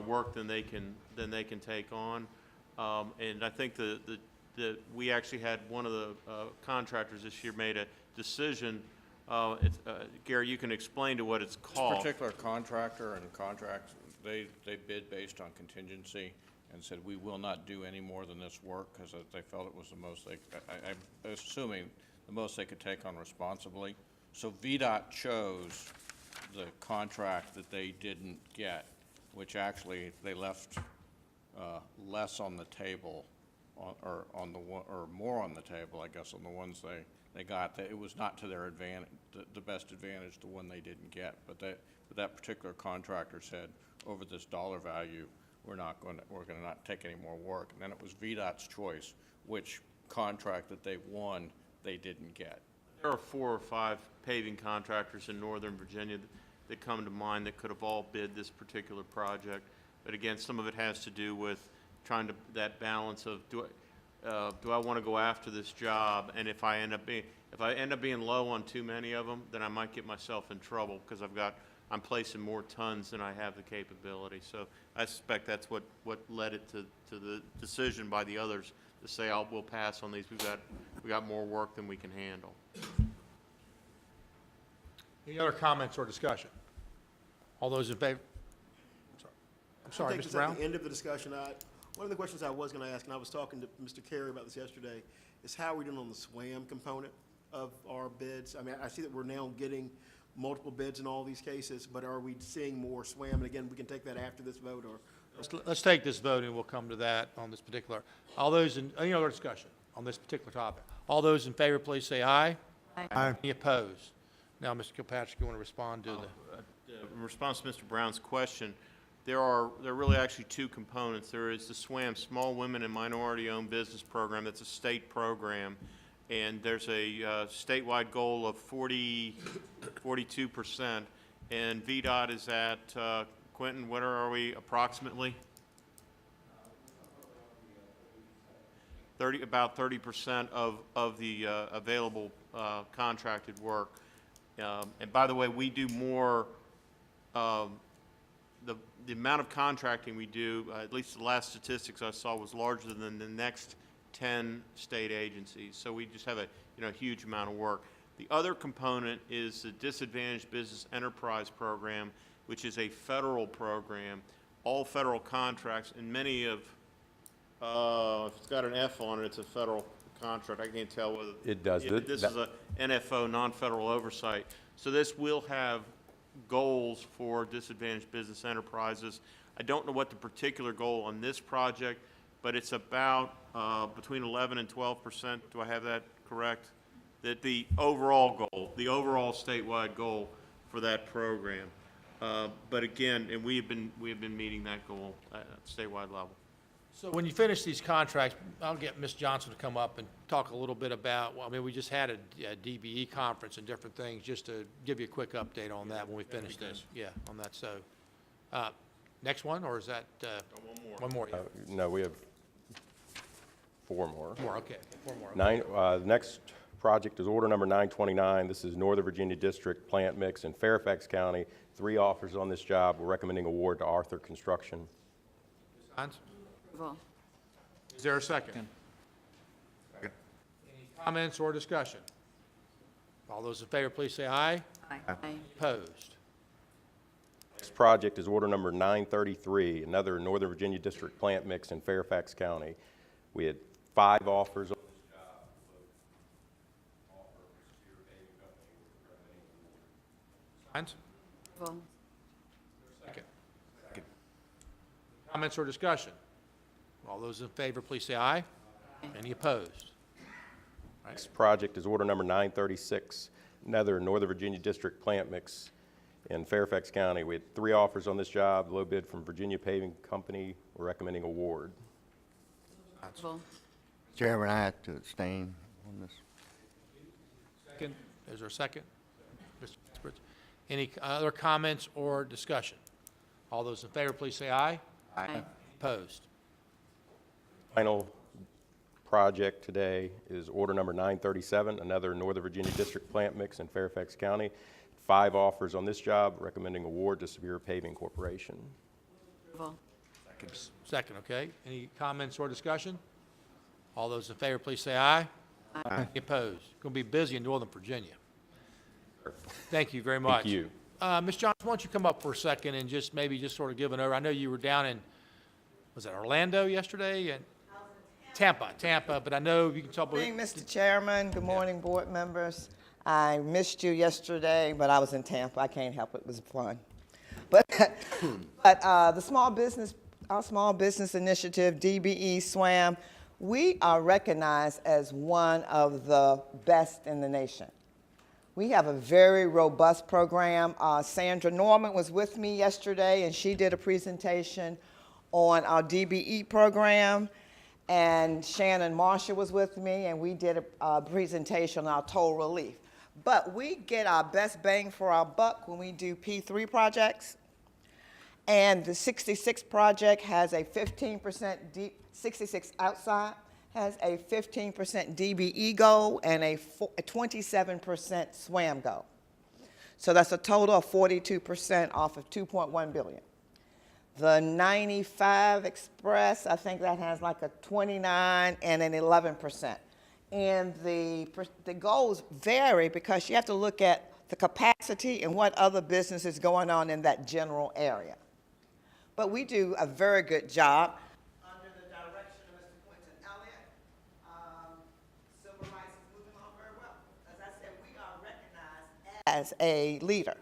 work than they can take on. And I think we actually had one of the contractors this year made a decision. Gary, you can explain to what it's called. This particular contractor and contracts, they bid based on contingency and said, we will not do any more than this work because they felt it was the most I'm assuming the most they could take on responsibly. So VDOT chose the contract that they didn't get, which actually they left less on the table, or more on the table, I guess, on the ones they got. It was not to their advantage, the best advantage, the one they didn't get. But that particular contractor said, over this dollar value, we're going to not take any more work. And then it was VDOT's choice which contract that they won they didn't get. There are 4 or 5 paving contractors in Northern Virginia that come to mind that could have all bid this particular project. But again, some of it has to do with trying to that balance of do I want to go after this job, and if I end up being low on too many of them, then I might get myself in trouble because I'm placing more tons than I have the capability. So I suspect that's what led it to the decision by the others to say, we'll pass on these. We got more work than we can handle. Any other comments or discussion? All those in favor? I'm sorry, I think Mr. it's Brown? at the end of the discussion, one of the questions I was gonna ask, and I was talking to Mr. Carey about this yesterday, is how are we doing on the SWAM component of our bids? I mean, I see that we're now getting multiple bids in all these cases, but are we seeing more SWAM? And again, we can take that after this vote, or? Let's take this vote, and we'll come to that on this particular. All those in, any other discussion on this particular topic? All those in favor, please say aye. Aye. Any opposed? Now, Mr. Kilpatrick, you want to respond to In response to Mr. Brown's question, there are really actually two components. There is the SWAM, Small Women and Minority-Owned Business Program. That's a state program. And there's a statewide goal of 42%. And VDOT is at, Quentin, what are we approximately? About 30% of the available contracted work. And by the way, we do more, the amount of contracting we do, at least the last statistics I saw, was larger than the next 10 state agencies. So we just have a huge amount of work. The other component is the Disadvantaged Business Enterprise Program, which is a federal program, all federal contracts, and many of, if it's got an F on it, it's a federal contract. I can't tell whether. It does. This is a NFO, non-federal oversight. So this will have goals for disadvantaged business enterprises. I don't know what the particular goal on this project, but it's about between 11 and 12%. Do I have that correct? That the overall goal, the overall statewide goal for that program. But again, and we have been meeting that goal at statewide level. So when you finish these contracts, I'll get Ms. Johnson to come up and talk a little bit about, well, I mean, we just had a DBE conference and different things, just to give you a quick update on that when we finish this. Yeah, on that. So, next one, or is that? One more. Yeah. No, we have four more. More, okay. Four more. The next project is order number 929. This is Northern Virginia District Plant Mix in Fairfax County. 3 offers on this job. We're recommending award to Arthur Construction. Ms. Hines? Is there a second? Second. Any comments or discussion? All those in favor, please say aye. Aye. Opposed? Next project is order number 933, another Northern Virginia District Plant Mix in Fairfax County. We had 5 offers on this job. Hines? Second. Second. Comments or discussion? All those in favor, please say aye. Any opposed? Next project is order number 936, another Northern Virginia District Plant Mix in Fairfax County. We had 3 offers on this job, low bid from Virginia Paving Company. We're recommending award. Chairman, I have to abstain on this. Second. Is there a second? Mr. Spritz. Any other comments or discussion? All those in favor, please say aye. Aye. Opposed? Final project today is order number 937, another Northern Virginia District Plant Mix in Fairfax County. 5 offers on this job, recommending award to Superior Paving Corporation. Second, okay. Any comments or discussion? All those in favor, please say aye. Aye. Any opposed? Going to be busy in Northern Virginia. Thank you very much. Thank you. Ms. Johnson, why don't you come up for a second and just maybe just sort of give an over. I know you were down in, was it Orlando yesterday? And Tampa, but I know you can talk about. Good morning, Mr. Chairman. Good morning, board members. I missed you yesterday, but I was in Tampa. I can't help it. It was fun. But the our small business initiative, DBE SWAM, we are recognized as one of the best in the nation. We have a very robust program. Sandra Norman was with me yesterday, and she did a presentation on our DBE program. And Shannon Marshall was with me, and we did a presentation on our toll relief. But we get our best bang for our buck when we do P3 projects. And the 66 project has a 15%, 66 outside has a 15% DBE goal and a 27% SWAM goal. So that's a total of 42% off of $2.1 billion. The 95 Express, I think that has like a 29 and an 11%. And the goals vary because you have to look at the capacity, and what other business is going on in that general area. But we do a very good job. Under the direction of Mr. Quentin Elliott, civil rights is moving along very well. As I said, we are recognized as a leader.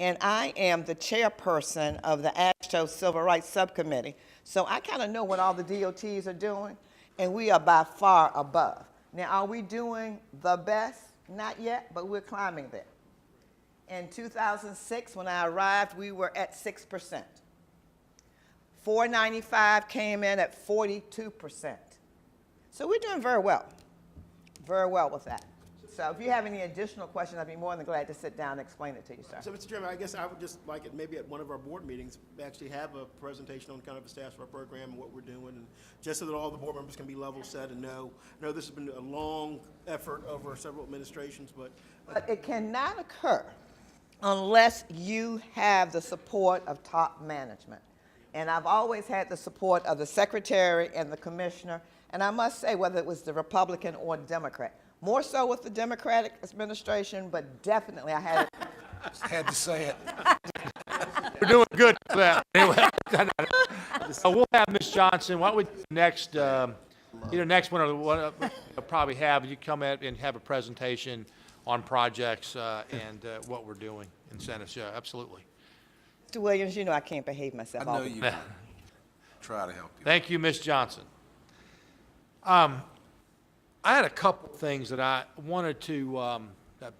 And I am the chairperson of the AASHTO Civil Rights Subcommittee. So I kind of know what all the DOTs are doing, and we are by far above. Now, are we doing the best? Not yet, but we're climbing there. In 2006, when I arrived, we were at 6%. 495 came in at 42%. So we're doing very well with that. So if you have any additional questions, I'd be more than glad to sit down and explain it to you, sir. So, Mr. Chairman, I guess I would just like it maybe at one of our board meetings, actually have a presentation on kind of the status of our program and what we're doing, and just so that all the board members can be level set and know. I know this has been a long effort over several administrations, but it cannot occur unless you have the support of top management. And I've always had the support of the secretary and the commissioner, and I must say, whether it was the Republican or Democrat, more so with the Democratic administration, but definitely I had it. Had to say it. We're doing good for that. Anyway, we'll have Ms. Johnson. Why don't we next, either next one or one we'll probably have you come in and have a presentation on projects and what we're doing, incentives. Yeah, absolutely. Mr. Williams, you know I can't behave myself. I know you will. Try to help you. Thank you, Ms. Johnson. I had a couple things that I wanted to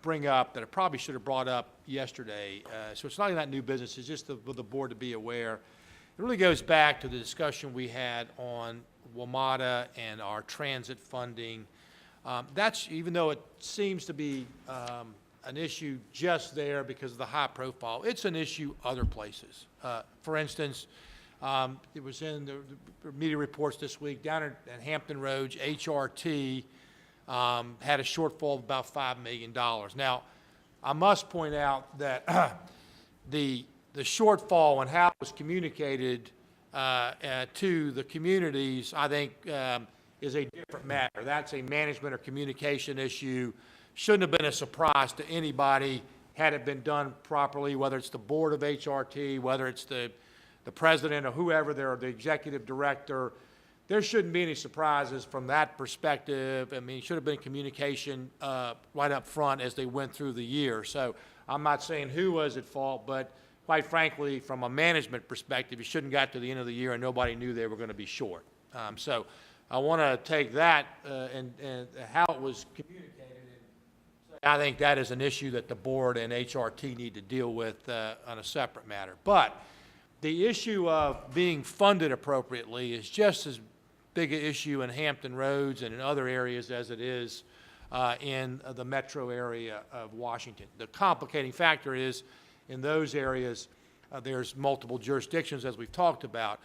bring up that I probably should have brought up yesterday. So it's not even that new business, it's just for the board to be aware. It really goes back to the discussion we had on WMATA and our transit funding. That's, even though it seems to be an issue just there because of the high profile, it's an issue other places. For instance, it was in the media reports this week, down at Hampton Roads, HRT had a shortfall of about $5 million. Now, I must point out that the shortfall and how it was communicated to the communities, I think, is a different matter. That's a management or communication issue. Shouldn't have been a surprise to anybody had it been done properly, whether it's the board of HRT, whether it's the president or whoever, they're the executive director. There shouldn't be any surprises from that perspective. I mean, it should have been communication right up front as they went through the year. So I'm not saying who was at fault, but quite frankly, from a management perspective, you shouldn't got to the end of the year and nobody knew they were going to be short. So I want to take that and how it was communicated. I think that is an issue that the board and HRT need to deal with on a separate matter. But the issue of being funded appropriately is just as big an issue in Hampton Roads and in other areas as it is in the metro area of Washington. The complicating factor is in those areas there's multiple jurisdictions, as we've talked about.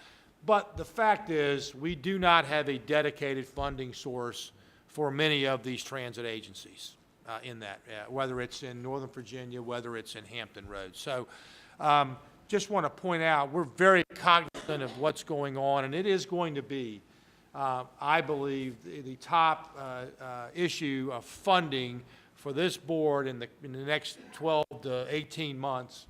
But the fact is we do not have a dedicated funding source for many of these transit agencies in that, whether it's in Northern Virginia, whether it's in Hampton Roads. So just want to point out, we're very cognizant of what's going on, and it is going to be, I believe, the top issue of funding for this board in the next 12 to 18 months,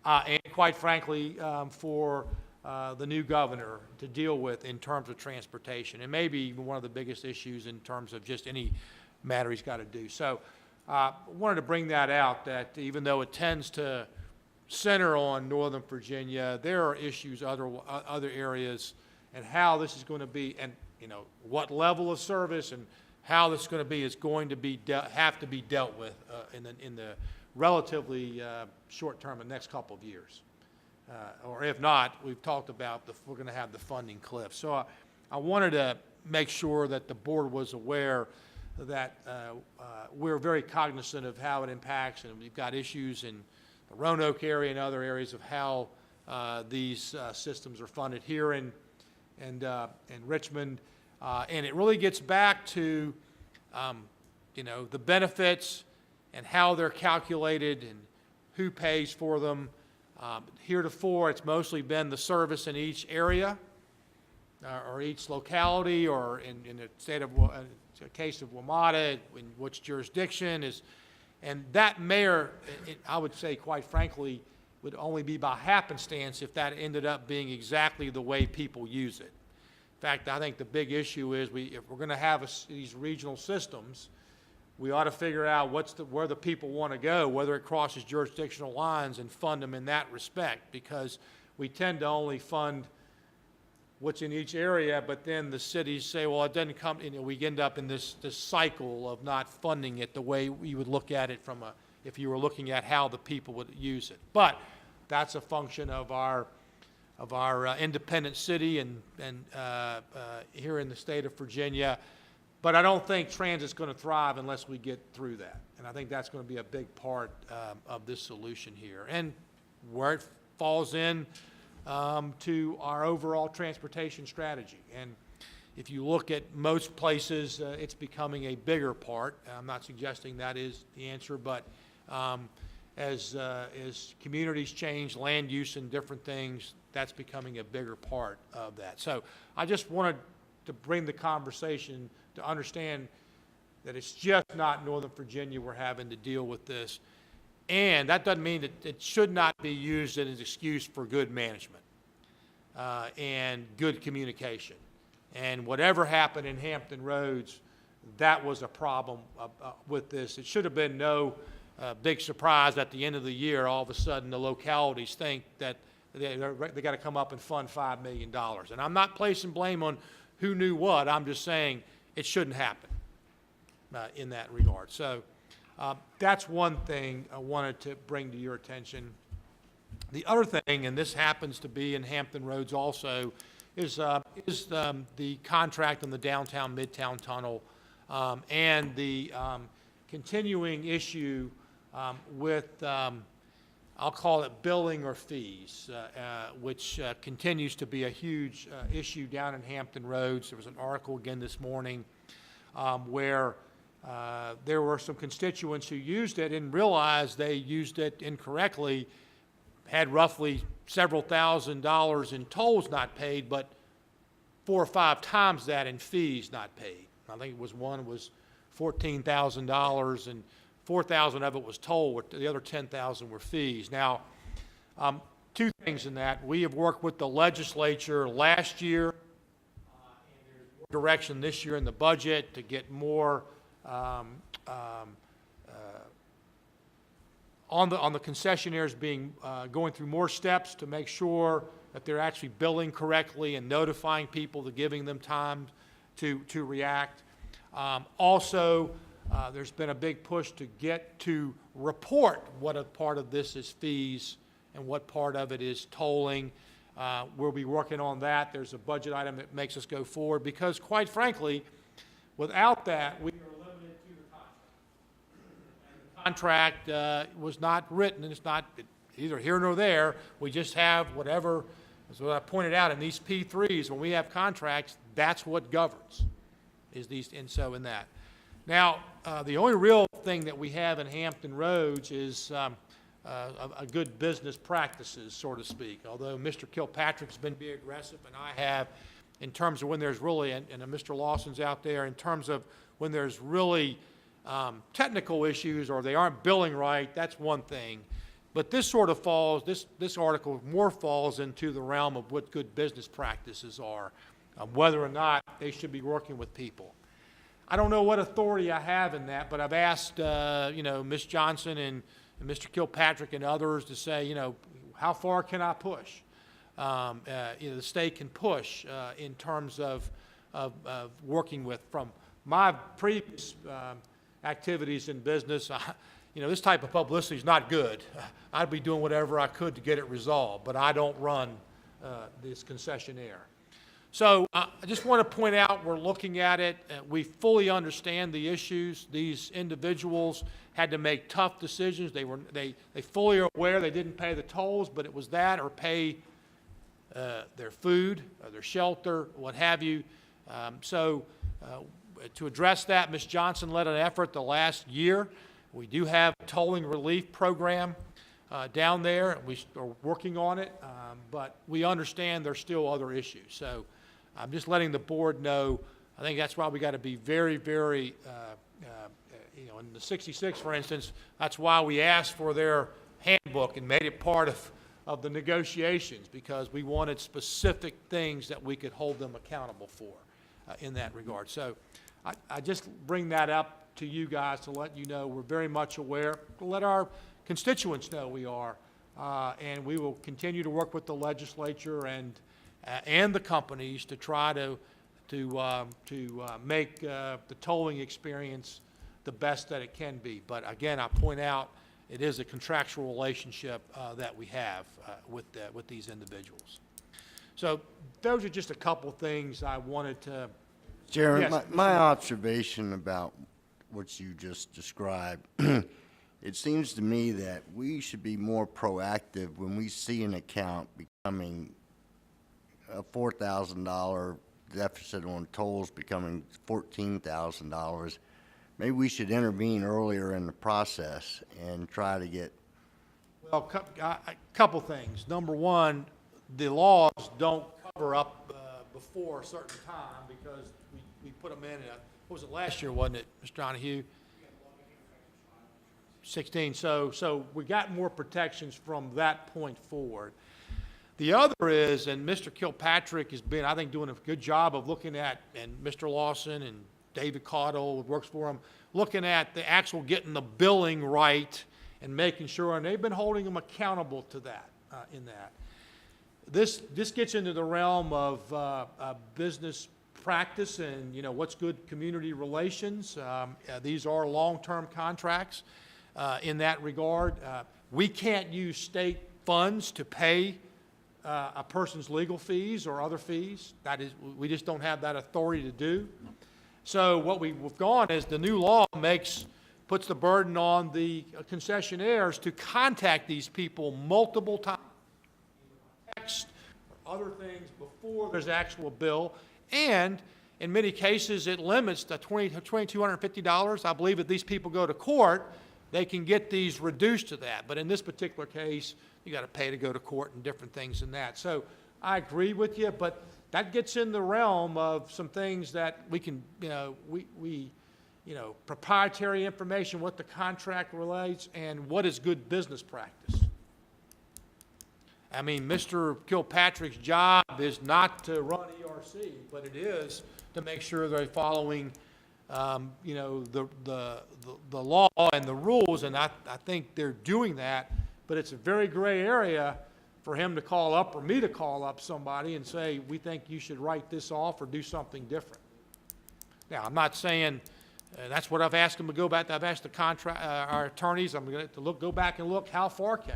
and quite frankly, for the new governor to deal with in terms of transportation, and maybe even one of the biggest issues in terms of just any matter he's got to do. So wanted to bring that out, that even though it tends to center on Northern Virginia, there are issues other areas, and how this is going to be, and what level of service and how this is going to be is going to be have to be dealt with in the relatively short term, the next couple of years, or if not, we've talked about we're going to have the funding cliff. So I wanted to make sure that the board was aware that we're very cognizant of how it impacts, and we've got issues in the Roanoke area and other areas of how these systems are funded here in Richmond, and it really gets back to the benefits and how they're calculated and who pays for them. Heretofore, it's mostly been the service in each area or each locality, or in the state of case of WMATA, in which jurisdiction is And that mayor, I would say, quite frankly, would only be by happenstance if that ended up being exactly the way people use it. In fact, I think the big issue is if we're going to have these regional systems, we ought to figure out where the people want to go, whether it crosses jurisdictional lines, and fund them in that respect, because we tend to only fund what's in each area, but then the cities say, well, it doesn't come, we end up in this cycle of not funding it the way we would look at it if you were looking at how the people would use it. But that's a function of our independent city and here in the state of Virginia. But I don't think transit's going to thrive unless we get through that. And I think that's going to be a big part of this solution here. And where it falls in to our overall transportation strategy. And if you look at most places, it's becoming a bigger part. I'm not suggesting that is the answer, but as communities change, land use and different things, that's becoming a bigger part of that. So I just wanted to bring the conversation to understand that it's just not Northern Virginia we're having to deal with this. And that doesn't mean that it should not be used as an excuse for good management and good communication. And whatever happened in Hampton Roads, that was a problem with this. It should have been no big surprise at the end of the year, all of a sudden the localities think that they got to come up and fund $5 million. And I'm not placing blame on who knew what. I'm just saying it shouldn't happen in that regard. So that's one thing I wanted to bring to your attention. The other thing, and this happens to be in Hampton Roads also, is the contract on the downtown Midtown Tunnel and the continuing issue with, I'll call it billing or fees, which continues to be a huge issue down in Hampton Roads. There was an article again this morning where there were some constituents who used it and realized they used it incorrectly, had roughly several $1,000s in tolls not paid, but 4 or 5 times that in fees not paid. I think one was $14,000 and 4,000 of it was toll, the other 10,000 were fees. Now, two things in that. We have worked with the legislature last year, and there's more direction this year in the budget to get more on the concessionaires going through more steps to make sure that they're actually billing correctly and notifying people, to giving them time to react. Also, there's been a big push to get to report what a part of this is fees and what part of it is tolling. We'll be working on that. There's a budget item that makes us go forward because, quite frankly, without that, we are limited to the contract. And the contract was not written, and it's not either here nor there. We just have whatever, as what I pointed out, in these P3s, when we have contracts, that's what governs, is these, and so in that. Now, the only real thing that we have in Hampton Roads is a good business practices, so to speak, although Mr. Kilpatrick's been very aggressive, and I have, in terms of when there's really, and Mr. Lawson's out there, in terms of when there's really technical issues or they aren't billing right, that's one thing. But this sort of falls, this article more falls into the realm of what good business practices are, whether or not they should be working with people. I don't know what authority I have in that, but I've asked, Ms. Johnson and Mr. Kilpatrick and others to say, how far can I push? The state can push in terms of working with. From my previous activities in business, this type of publicity is not good. I'd be doing whatever I could to get it resolved, but I don't run this concessionaire. So I just want to point out we're looking at it. We fully understand the issues. These individuals had to make tough decisions. They fully are aware they didn't pay the tolls, but it was that or pay their food, or their shelter, what have you. So to address that, Ms. Johnson led an effort the last year. We do have a tolling relief program down there. We are working on it, but we understand there's still other issues. So I'm just letting the board know. I think that's why we got to be very, very you know, in the 66, for instance, that's why we asked for their handbook and made it part of the negotiations, because we wanted specific things that we could hold them accountable for in that regard. So I just bring that up to you guys to let you know we're very much aware, to let our constituents know we are, and we will continue to work with the legislature and the companies to try to make the tolling experience the best that it can be. But again, I point out, it is a contractual relationship that we have with these individuals. So those are just a couple things I wanted to. Chairman, Yes, my observation about what you just described, it seems to me that we should be more proactive when we see an account becoming a $4,000 deficit on tolls becoming $14,000. Maybe we should intervene earlier in the process and try to get. Well, a couple things. Number one, the laws don't cover up before a certain time, because we put them in what was it, last year, wasn't it, Mr. Donahue? 16. So we got more protections from that point forward. The other is, and Mr. Kilpatrick has been, I think, doing a good job of looking at, and Mr. Lawson and David Caudill works for him, looking at the actual getting the billing right and making sure, and they've been holding them accountable to that, in that. This gets into the realm of business practice and, you know, what's good community relations. These are long-term contracts in that regard. We can't use state funds to pay a person's legal fees or other fees. That is, we just don't have that authority to do. So what we've gone is the new law puts the burden on the concessionaires to contact these people multiple times, text or other things before there's actual bill, and in many cases it limits the $2,250. I believe if these people go to court, they can get these reduced to that. But in this particular case, you got to pay to go to court and different things in that. So I agree with you, but that gets in the realm of some things that we can, you know, you know, proprietary information, what the contract relates, and what is good business practice. I mean, Mr. Kilpatrick's job is not to run ERC, but it is to make sure they're following, you know, the law and the rules, and I think they're doing that. But it's a very gray area for him to call up, or me to call up somebody and say, we think you should write this off or do something different. Now, I'm not saying, that's what I've asked them to go back. I've asked our attorneys, I'm going to go back and look, how far can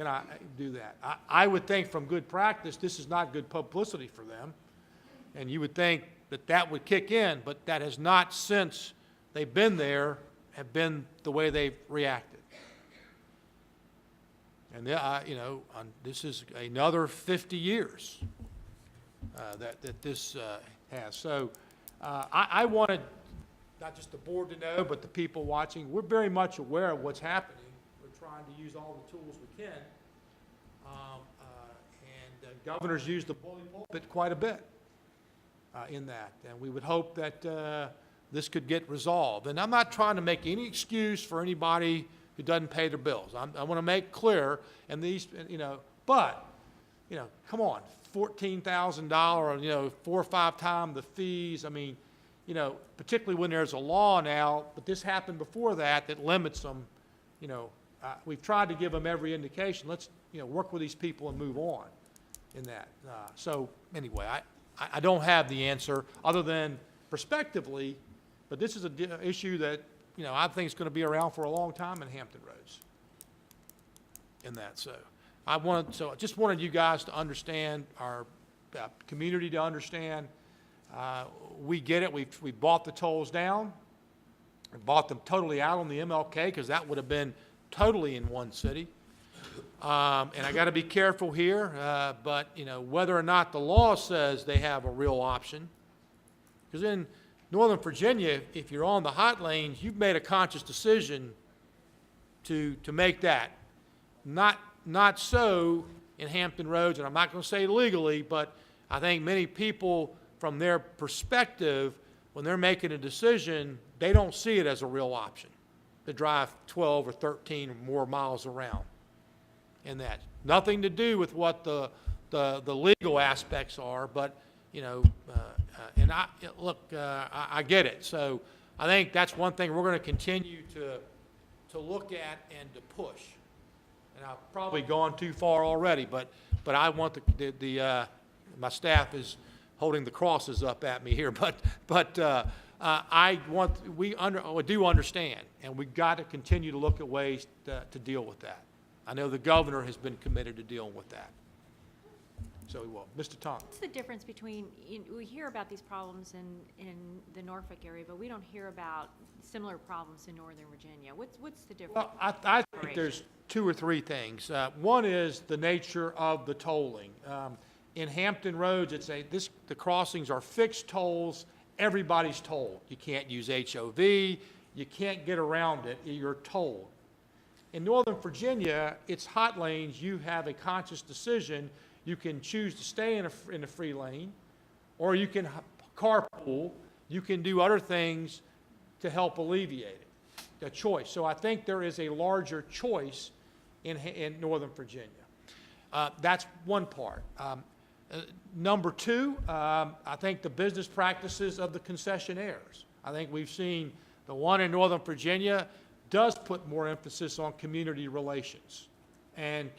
I do that? I would think from good practice, this is not good publicity for them. And you would think that would kick in, but that has not, since they've been there, have been the way they've reacted. And you know, this is another 50 years that this has. So I wanted not just the board to know, but the people watching. We're very much aware of what's happening. We're trying to use all the tools we can. And governors use the bully pulpit quite a bit in that. And we would hope that this could get resolved. And I'm not trying to make any excuse for anybody who doesn't pay their bills. I want to make clear, and these, you know, but, you know, come on, $14,000, you know, 4 or 5 times the fees. I mean, you know, particularly when there's a law now, but this happened before that limits them. You know, we've tried to give them every indication. Let's, you know, work with these people and move on in that. So anyway, I don't have the answer other than prospectively, but this is an issue that, you know, I think it's going to be around for a long time in Hampton Roads in that. So I just wanted you guys to understand, our community to understand. We get it. We bought the tolls down. We bought them totally out on the MLK because that would have been totally in one city. And I got to be careful here, but, you know, whether or not the law says they have a real option, because in Northern Virginia, if you're on the hot lanes, you've made a conscious decision to make that. Not so in Hampton Roads, and I'm not going to say legally, but I think many people, from their perspective, when they're making a decision, they don't see it as a real option to drive 12 or 13 or more miles around in that. Nothing to do with what the legal aspects are, but, you know, and I get it. So I think that's one thing we're going to continue to look at and to push. And I've probably gone too far already, but I want my staff is holding the crosses up at me here, but we do understand, and we've got to continue to look at ways to deal with that. I know the governor has been committed to dealing with that. So we will. Mr. Thompson. What's the difference between, we hear about these problems in the Norfolk area, but we don't hear about similar problems in Northern Virginia. What's the difference? Well, I think there's two or three things. One is the nature of the tolling. In Hampton Roads, the crossings are fixed tolls. Everybody's tolled. You can't use HOV. You can't get around it. You're tolled. In Northern Virginia, it's hot lanes. You have a conscious decision. You can choose to stay in a free lane, or you can carpool. You can do other things to help alleviate it, the choice. So I think there is a larger choice in Northern Virginia. That's one part. Number two, I think the business practices of the concessionaires. I think we've seen the one in Northern Virginia does put more emphasis on community relations. And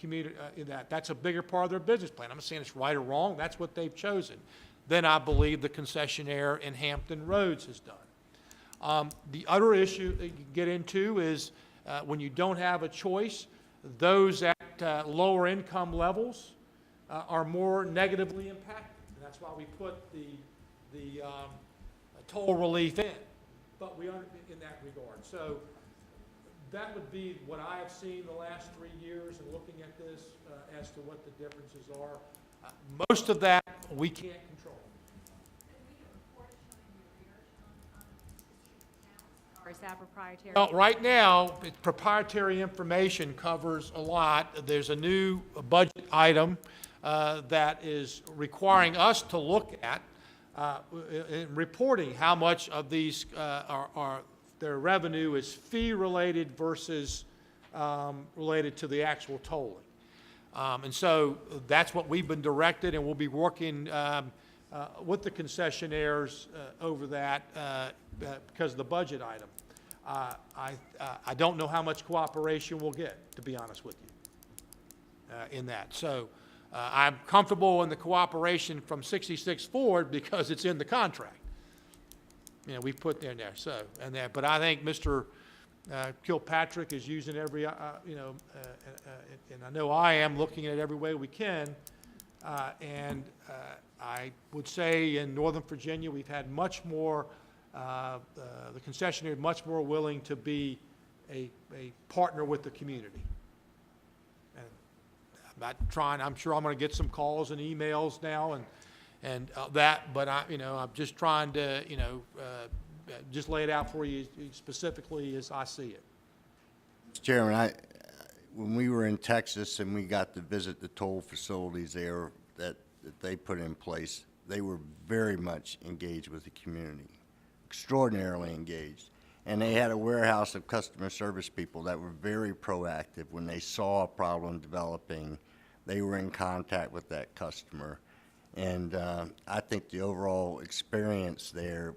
that's a bigger part of their business plan. I'm not saying it's right or wrong. That's what they've chosen. Then I believe the concessionaire in Hampton Roads has done. The other issue that you get into is when you don't have a choice, those at lower income levels are more negatively impacted. And that's why we put the toll relief in. But we are in that regard. So that would be what I have seen the last 3 years in looking at this as to what the differences are. Most of that we can't control. Or is that proprietary? Well, right now, proprietary information covers a lot. There's a new budget item that is requiring us to look at in reporting how much of these their revenue is fee-related versus related to the actual tolling. And so that's what we've been directed, and we'll be working with the concessionaires over that because of the budget item. I don't know how much cooperation we'll get, to be honest with you, in that. So I'm comfortable in the cooperation from 66 forward because it's in the contract. You know, we put there, so, and that, but I think Mr. Kilpatrick is using every, and I know I am looking at it every way we can, and I would say in Northern Virginia, we've had much more, the concessionaire much more willing to be a partner with the community. And I'm not trying, I'm sure I'm going to get some calls and emails now, and that, but I'm just trying to, just lay it out for you specifically as I see it. Mr. Chairman, when we were in Texas and we got to visit the toll facilities there that they put in place, they were very much engaged with the community, extraordinarily engaged. And they had a warehouse of customer service people that were very proactive. When they saw a problem developing, they were in contact with that customer. And I think the overall experience there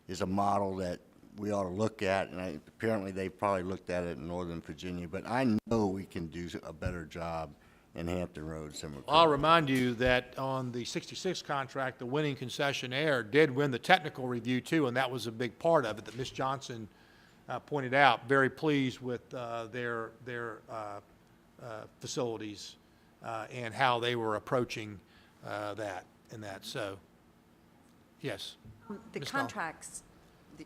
is a model that we ought to look at, and apparently they've probably looked at it in Northern Virginia, but I know we can do a better job in Hampton Roads than we're currently. I'll remind you that on the 66 contract, the winning concessionaire did win the technical review too, and that was a big part of it that Ms. Johnson pointed out. Very pleased with their facilities and how they were approaching that and that. So, yes. The Ms. Dahl. contracts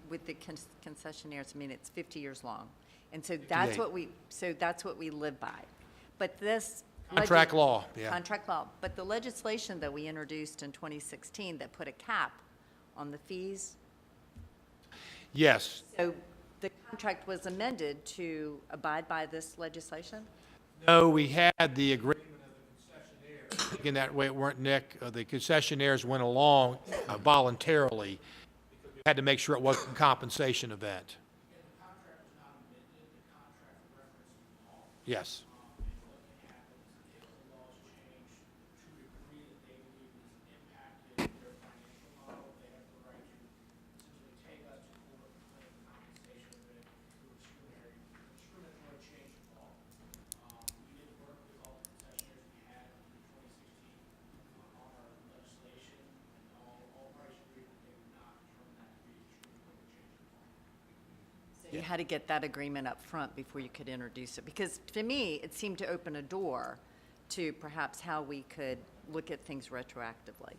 with the concessionaires, I mean, it's 50 years long. And so that's what we live by. But this Contract law, yeah. Contract law. But the legislation that we introduced in 2016 that put a cap on the fees. Yes. So the contract was amended to abide by this legislation? No, we had the agreement of the concessionaires. In that way, it weren't, Nick. The concessionaires went along voluntarily because had to make sure it wasn't a compensation event. Yes. You had to get that agreement up front before you could introduce it, because to me, it seemed to open a door to perhaps how we could look at things retroactively.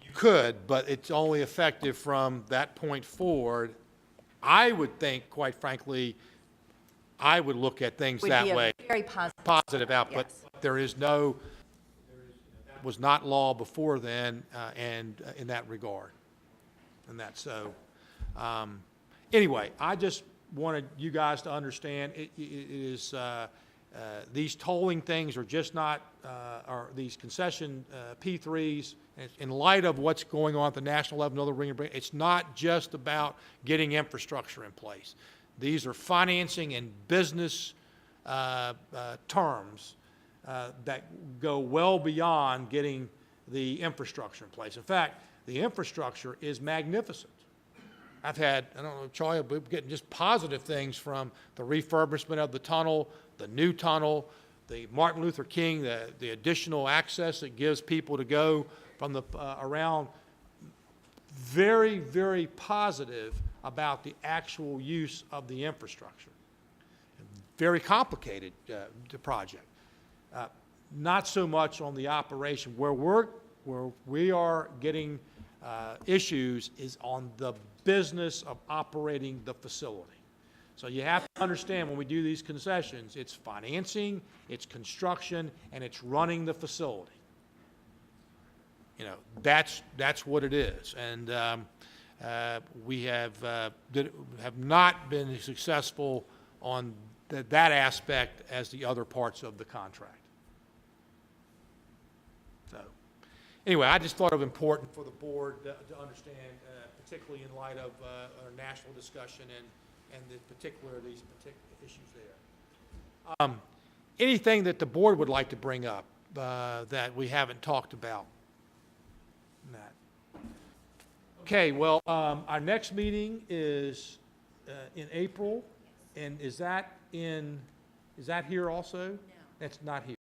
You could, but it's only effective from that point forward. I would think, quite frankly, I would look at things Would that be a way. very positive. Positive output. Yes. There is no, was not law before then, and in that regard. And that's so. Anyway, I just wanted you guys to understand, it is, these tolling things are just not, or these concession P3s, in light of what's going on at the national level, another ring, it's not just about getting infrastructure in place. These are financing and business terms that go well beyond getting the infrastructure in place. In fact, the infrastructure is magnificent. I've had, I don't know, Charlie, we're getting just positive things from the refurbishment of the tunnel, the new tunnel, the Martin Luther King, the additional access it gives people to go from the around. Very, very positive about the actual use of the infrastructure. Very complicated the project. Not so much on the operation. Where we are getting issues is on the business of operating the facility. So you have to understand when we do these concessions, it's financing, it's construction, and it's running the facility. You know, that's what it is. And we have not been as successful on that aspect as the other parts of the contract. So anyway, I just thought it was important for the board to understand, particularly in light of our national discussion and the these particular issues there. Anything that the board would like to bring up that we haven't talked about? That. Okay, well, our next meeting is in April, and is that here also? No. It's not here.